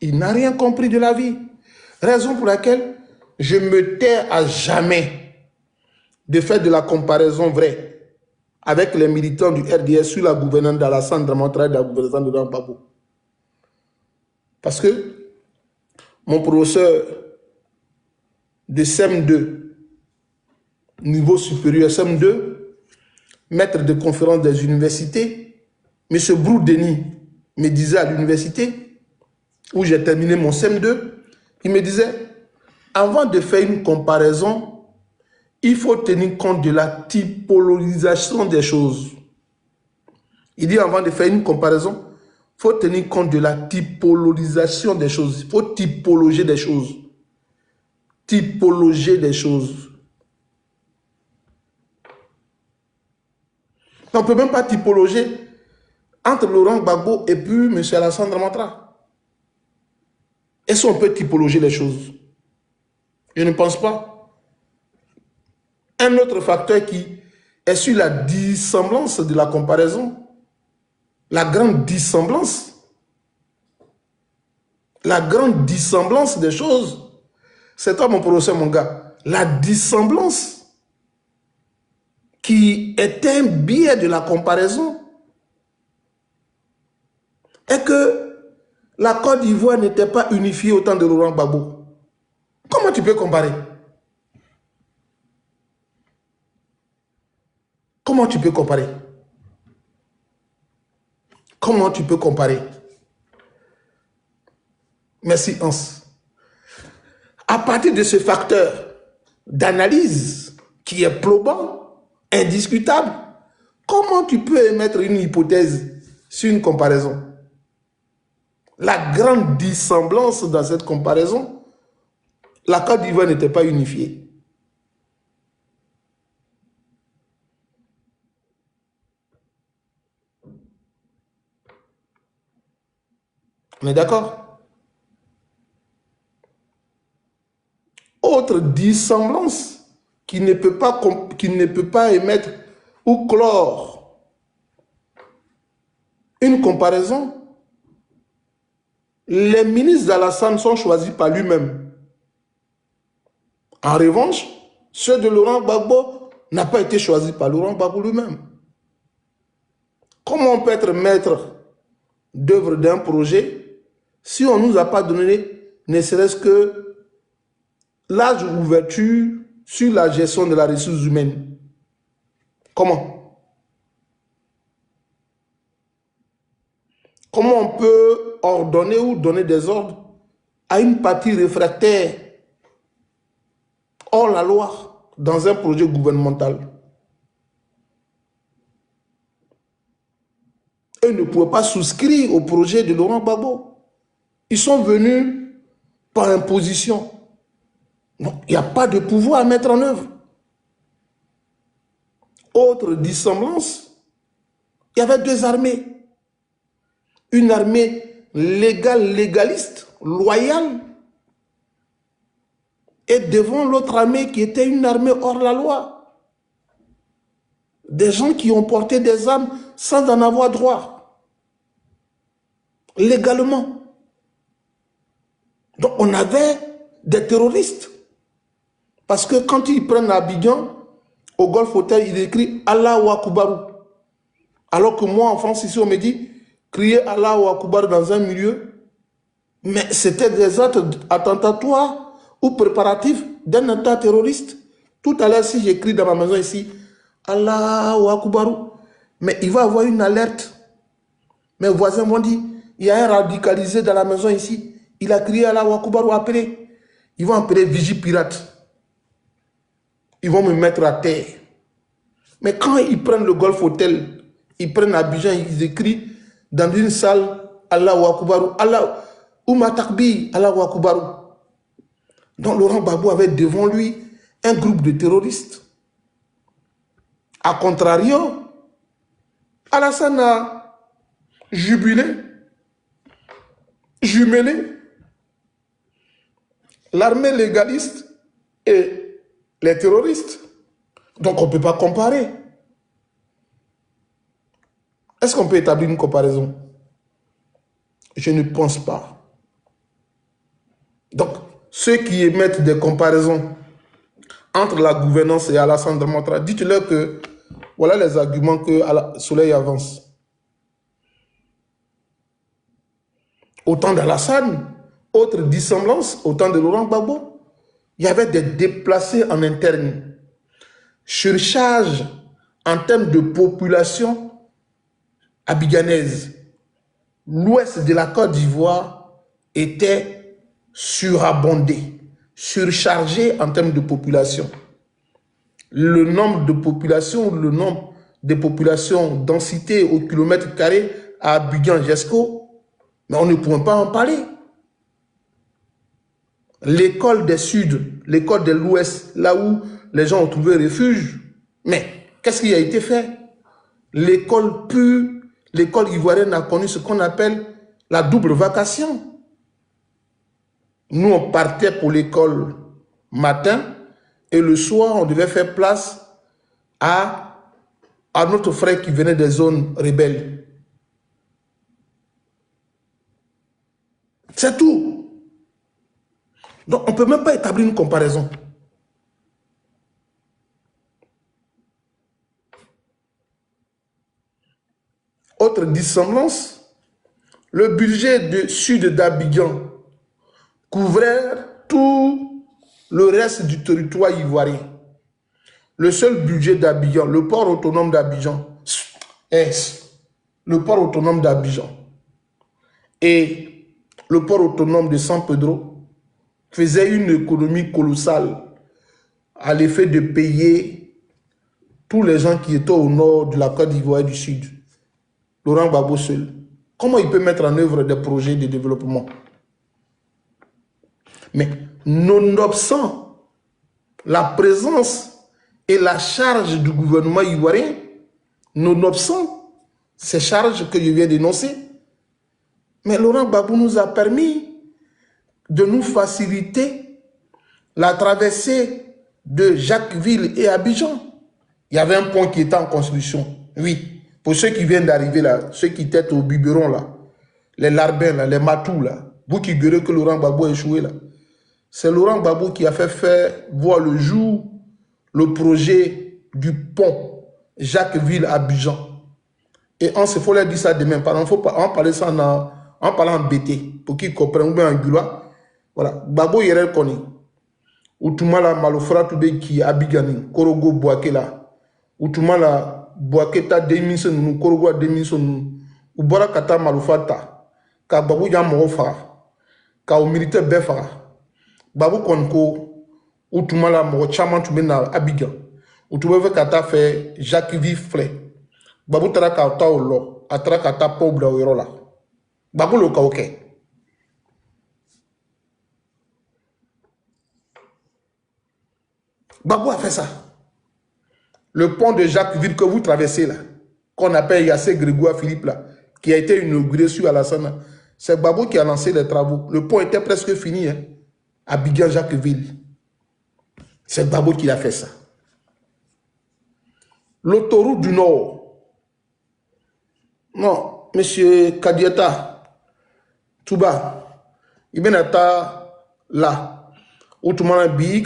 Il n'a rien compris de la vie. Raison pour laquelle je me tais à jamais de faire de la comparaison vraie avec les militants du RDS sur la gouvernance d'Alassane Dramane et de la gouvernance de Laurent Gbagbo. Parce que mon professeur de CM2, niveau supérieur CM2, maître de conférence des universités, M. Brou Denis me disait à l'université, où j'ai terminé mon CM2, il me disait, avant de faire une comparaison, il faut tenir compte de la typologisation des choses. Il dit, avant de faire une comparaison, il faut tenir compte de la typologisation des choses. Il faut typologer des choses. Typologer des choses. On ne peut même pas typologer entre Laurent Gbagbo et puis M. Alassane Dramane. Est-ce qu'on peut typologer les choses? Je ne pense pas. Un autre facteur qui est sur la dissemblance de la comparaison, la grande dissemblance des choses. C'est toi mon professeur, mon gars. La dissemblance qui est un biais de la comparaison est que la Côte d'Ivoire n'était pas unifiée au temps de Laurent Gbagbo. Comment tu peux comparer? Comment tu peux comparer? Comment tu peux comparer? Merci Hans. À partir de ce facteur d'analyse qui est probant, indiscutable, comment tu peux émettre une hypothèse sur une comparaison? La grande dissemblance dans cette comparaison, la Côte d'Ivoire n'était pas unifiée. On est d'accord? Autre dissemblance qui ne peut pas émettre ou clore une comparaison. Les ministres d'Alassane sont choisis par lui-même. En revanche, ceux de Laurent Gbagbo n'ont pas été choisis par Laurent Gbagbo lui-même. Comment on peut être maître d'œuvre d'un projet si on ne nous a pas donné ne serait-ce que l'âge d'ouverture sur la gestion de la ressource humaine? Comment? Comment on peut ordonner ou donner des ordres à une partie réfractaire hors la loi dans un projet gouvernemental? Eux ne pouvaient pas souscrire au projet de Laurent Gbagbo. Ils sont venus par imposition. Donc, il n'y a pas de pouvoir à mettre en œuvre. Autre dissemblance, il y avait deux armées. Une armée légale, légaliste, loyale, et devant l'autre armée qui était une armée hors la loi. Des gens qui ont porté des armes sans en avoir droit, légalement. Donc on avait des terroristes. Parce que quand ils prennent Abidjan, au Golf Hotel, il écrit Allahu Akbar. Alors que moi, en France, ici, on me dit crier Allahu Akbar dans un milieu, mais c'était des actes attentatoires ou préparatifs d'un attentat terroriste. Tout à l'heure, si j'écris dans ma maison ici Allahu Akbar, mais il va avoir une alerte. Mes voisins vont dire il y a un radicalisé dans la maison ici, il a crié Allahu Akbar ou appelé. Ils vont appeler Vigie Pirate. Ils vont me mettre à terre. Mais quand ils prennent le Golf Hotel, ils prennent Abidjan, ils écrivent dans une salle Allahu Akbar, Allah Ouma Takbi, Allahu Akbar. Donc Laurent Gbagbo avait devant lui un groupe de terroristes. A contrario, Alassane a jubilé, jumelé l'armée légaliste et les terroristes. Donc on ne peut pas comparer. Est-ce qu'on peut établir une comparaison? Je ne pense pas. Donc, ceux qui émettent des comparaisons entre la gouvernance et Alassane Dramane, dites-leur que voilà les arguments que Soleil avance. Au temps d'Alassane, autre dissemblance, au temps de Laurent Gbagbo, il y avait des déplacés en interne. Surcharge en termes de population abidjanaise. L'ouest de la Côte d'Ivoire était surabondé, surchargé en termes de population. Le nombre de populations, le nombre de populations, densité au kilomètre carré à Abidjan-Jesco, mais on ne pouvait pas en parler. L'école des Suds, l'école de l'Ouest, là où les gens ont trouvé refuge, mais qu'est-ce qui a été fait? L'école pure, l'école ivoirienne a connu ce qu'on appelle la double vacation. Nous, on partait pour l'école matin Et le soir, on devait faire place à notre frère qui venait des zones rebelles. C'est tout. Donc, on ne peut même pas établir une comparaison. Autre dissemblance, le budget du sud d'Abidjan couvrait tout le reste du territoire ivoirien. Le seul budget d'Abidjan, le port autonome d'Abidjan, le port autonome d'Abidjan et le port autonome de San Pedro faisaient une économie colossale à l'effet de payer tous les gens qui étaient au nord de la Côte d'Ivoire et du Sud. Laurent Gbagbo seul. Comment il peut mettre en œuvre des projets de développement? Mais nonobstant la présence et la charge du gouvernement ivoirien, nonobstant ces charges que je viens d'énoncer, mais Laurent Gbagbo nous a permis de nous faciliter la traversée de Jacquesville et Abidjan. Il y avait un pont qui était en construction, oui. Pour ceux qui viennent d'arriver là, ceux qui étaient au biberon là, les larbins là, les matous là, vous qui gueulez que Laurent Gbagbo a échoué là, c'est Laurent Gbagbo qui a fait faire voir le jour le projet du pont Jacquesville-Abidjan. Et on se faut leur dire ça demain. Par exemple, on parler ça en parlant en BT, pour qu'ils comprennent bien en Gula. Voilà. Gbagbo Yerel Koni. Outumala Malofra Toubé qui Abigani, Korogo Boakela. Outumala Boaketa Deminson, nous Korogo Deminson, ou Bora Kata Malofata. Ka Gbagbo Yamofa. Ka au militaire Befa. Gbagbo Konko. Outumala Moro Chaman Toubé na Abidjan. Outumala Kata fait Jacquesville Flé. Gbagbo Tara Kata Olo. Atra Kata Pobla Oirola. Gbagbo Loka ok. Gbagbo a fait ça. Le pont de Jacquesville que vous traversez là, qu'on appelle Yassé Grégoire Philippe là, qui a été inauguré sur Alassane, c'est Gbagbo qui a lancé les travaux. Le pont était presque fini, hein, à Abidjan-Jacquesville. C'est Gbagbo qui a fait ça. L'autoroute du Nord. Non, monsieur Kadieta, Touba, il vient là. Outumana bi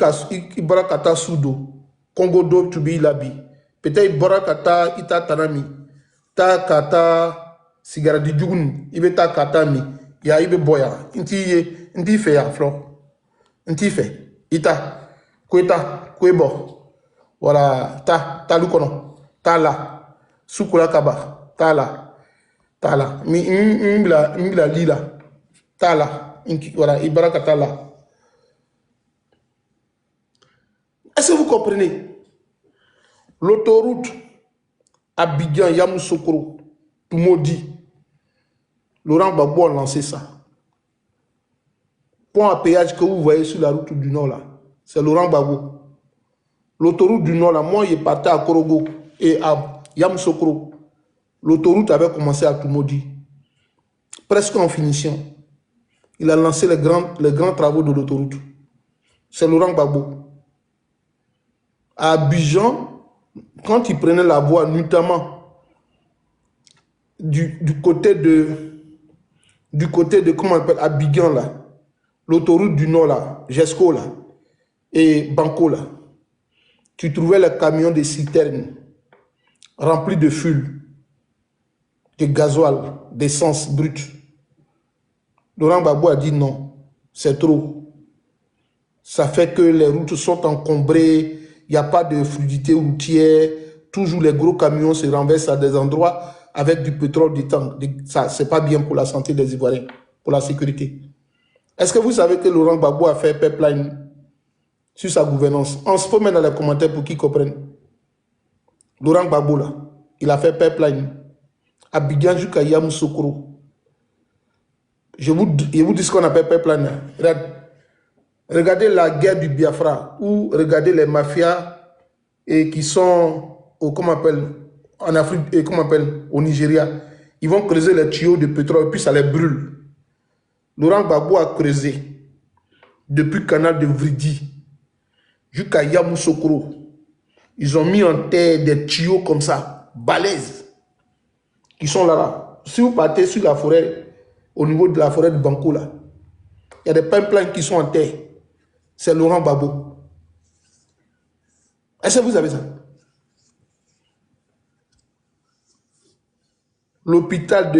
ibara kata sudo Congo do tubi labi peut-être ibara kata ita tanami ta kata sigara di jugun ibeta kata mi ya ibe boya inti fe ya flo inti fe ita kwebo voilà ta lukono ta la sukula kaba ta la mbila lila ta la voilà ibara kata la. Est-ce que vous comprenez? L'autoroute Abidjan-Yamoussoukro, tout le monde dit, Laurent Gbagbo a lancé ça. Pont à péage que vous voyez sur la route du Nord là, c'est Laurent Gbagbo. L'autoroute du Nord là, moi il partais à Korogo et à Yamoussoukro. L'autoroute avait commencé à Toumoudi, presque en finition. Il a lancé les grands travaux de l'autoroute. C'est Laurent Gbagbo. À Abidjan, quand il prenait la voie, notamment du côté de comment on appelle Abidjan là, l'autoroute du Nord là, Jesco là, et Banco là, tu trouvais les camions de citernes remplis de fuel, de gasoil, d'essence brute. Laurent Gbagbo a dit non, c'est trop. Ça fait que les routes sont encombrées. Il n'y a pas de fluidité routière. Toujours les gros camions se renversent à des endroits avec du pétrole du temps. Ça, ce n'est pas bien pour la santé des Ivoiriens, pour la sécurité. Est-ce que vous savez que Laurent Gbagbo a fait pipeline sur sa gouvernance? On se peut mettre dans les commentaires pour qu'ils comprennent. Laurent Gbagbo, là, il a fait pipeline. Abidjan jusqu'à Yamoussoukro. Je vous dis ce qu'on appelle pipeline. Regardez la guerre du Biafra ou regardez les mafias qui sont en Afrique et au Nigeria. Ils vont creuser les tuyaux de pétrole et puis ça les brûle. Laurent Gbagbo a creusé depuis le canal de Vridi jusqu'à Yamoussoukro. Ils ont mis en terre des tuyaux comme ça, balèzes, qui sont là. Si vous partez sur la forêt, au niveau de la forêt de Banco, là, il y a des pipelines qui sont en terre. C'est Laurent Gbagbo. Est-ce que vous avez ça? L'hôpital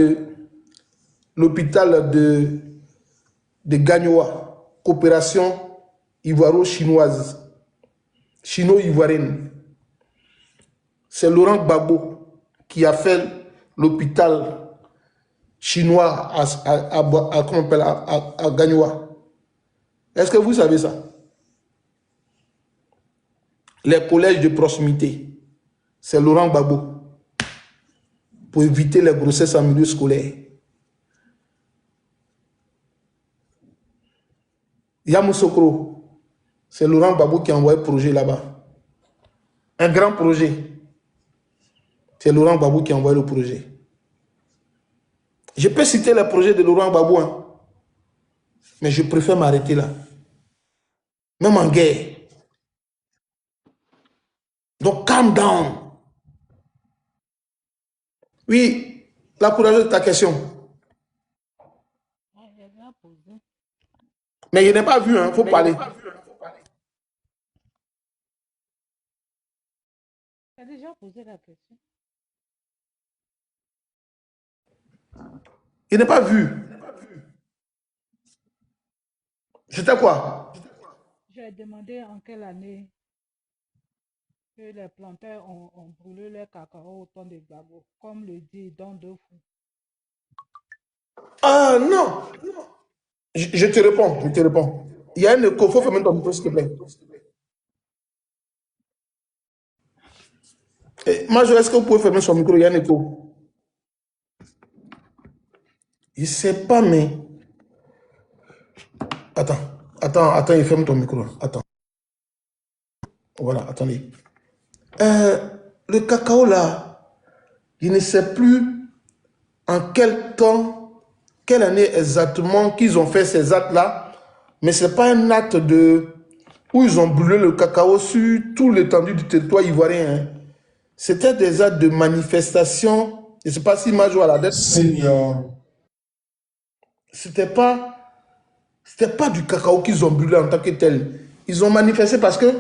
de Gagnoa, coopération ivoiro-chinoise, chino-ivoirienne. C'est Laurent Gbagbo qui a fait l'hôpital chinois à Gagnoa. Est-ce que vous savez ça? Les collèges de proximité, c'est Laurent Gbagbo pour éviter les grossesses en milieu scolaire. Yamoussoukro, c'est Laurent Gbagbo qui a envoyé un projet là-bas. Un grand projet. C'est Laurent Gbagbo qui a envoyé le projet. Je peux citer les projets de Laurent Gbagbo, hein, mais je préfère m'arrêter là. Même en guerre. Donc, calm down. Oui, la courageuse de ta question. Mais je n'ai pas vu, il faut parler. Tu as déjà posé la question. Je n'ai pas vu. C'était quoi? J'ai demandé en quelle année que les planteurs ont brûlé leur cacao au temps de Gbagbo, comme le dit Don Dofou. Ah non. Je te réponds, je te réponds. Il y a un écho, il faut fermer ton micro, s'il te plaît. Major, est-ce que vous pouvez fermer son micro? Il y a un écho. Je ne sais pas, mais... Attends, il ferme ton micro. Attends. Voilà, attendez. Le cacao, là, je ne sais plus en quel temps, quelle année exactement qu'ils ont fait ces actes-là, mais ce n'est pas un acte où ils ont brûlé le cacao sur tout l'étendue du territoire ivoirien. Hein. C'était des actes de manifestation. Je ne sais pas si Major a la dette. Seigneur. C'était pas du cacao qu'ils ont brûlé en tant que tel. Ils ont manifesté parce que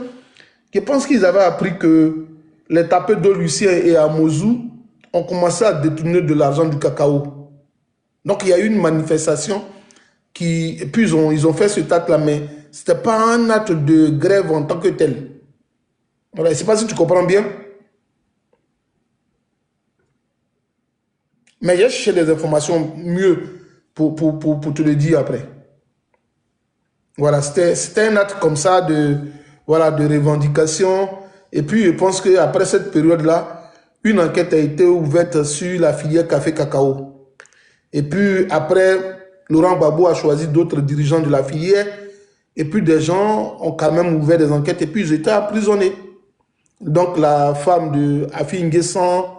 je pense qu'ils avaient appris que les tapeurs de Lucien et à Mosou ont commencé à détourner de l'argent du cacao. Donc il y a eu une manifestation et puis ils ont fait ce acte-là, mais ce n'était pas un acte de grève en tant que tel. Voilà, je ne sais pas si tu comprends bien. Mais j'ai cherché des informations mieux pour te le dire après. Voilà, c'était un acte comme ça de revendication. Et puis, je pense qu'après cette période-là, une enquête a été ouverte sur la filière café-cacao. Et puis, après, Laurent Gbagbo a choisi d'autres dirigeants de la filière. Et puis, des gens ont quand même ouvert des enquêtes. Et puis, ils étaient emprisonnés. Donc, la femme de Afi Nguessan,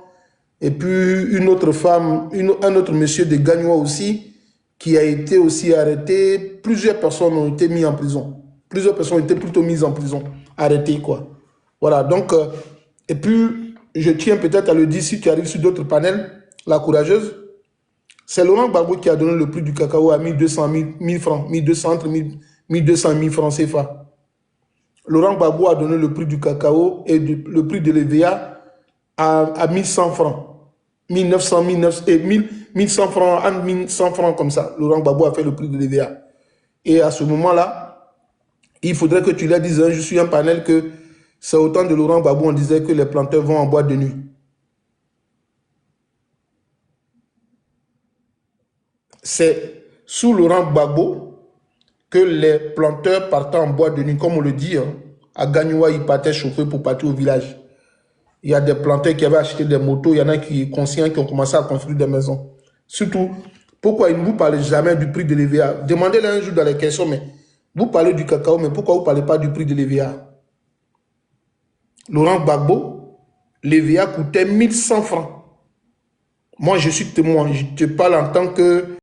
et puis une autre femme, un autre monsieur de Gagnoa aussi, qui a été aussi arrêté. Plusieurs personnes ont été mises en prison. Plusieurs personnes ont été plutôt mises en prison, arrêtées quoi. Voilà, donc, et puis, je tiens peut-être à le dire si tu arrives sur d'autres panels, la courageuse, c'est Laurent Gbagbo qui a donné le prix du cacao à 1200 000 francs, 1200, entre 1200 000 francs CFA. Laurent Gbagbo a donné le prix du cacao et le prix de l'EVA à 1100 francs. 1900, 1100 francs, 1100 francs comme ça. Laurent Gbagbo a fait le prix de l'EVA. Et à ce moment-là, il faudrait que tu leur dises, hein, je suis un panel que c'est au temps de Laurent Gbagbo, on disait que les planteurs vont en boîte de nuit. C'est sous Laurent Gbagbo que les planteurs partent en boîte de nuit, comme on le dit. Hein, à Gagnoa, ils partaient chauffer pour partir au village. Il y a des planteurs qui avaient acheté des motos, il y en a qui sont conscients, qui ont commencé à construire des maisons. Surtout, pourquoi ils ne vous parlent jamais du prix de l'EVA? Demandez-le un jour dans les questions, mais vous parlez du cacao, mais pourquoi vous ne parlez pas du prix de l'EVA? Laurent Gbagbo, l'EVA coûtait 1100 francs. Moi, je suis témoin, je te parle en tant que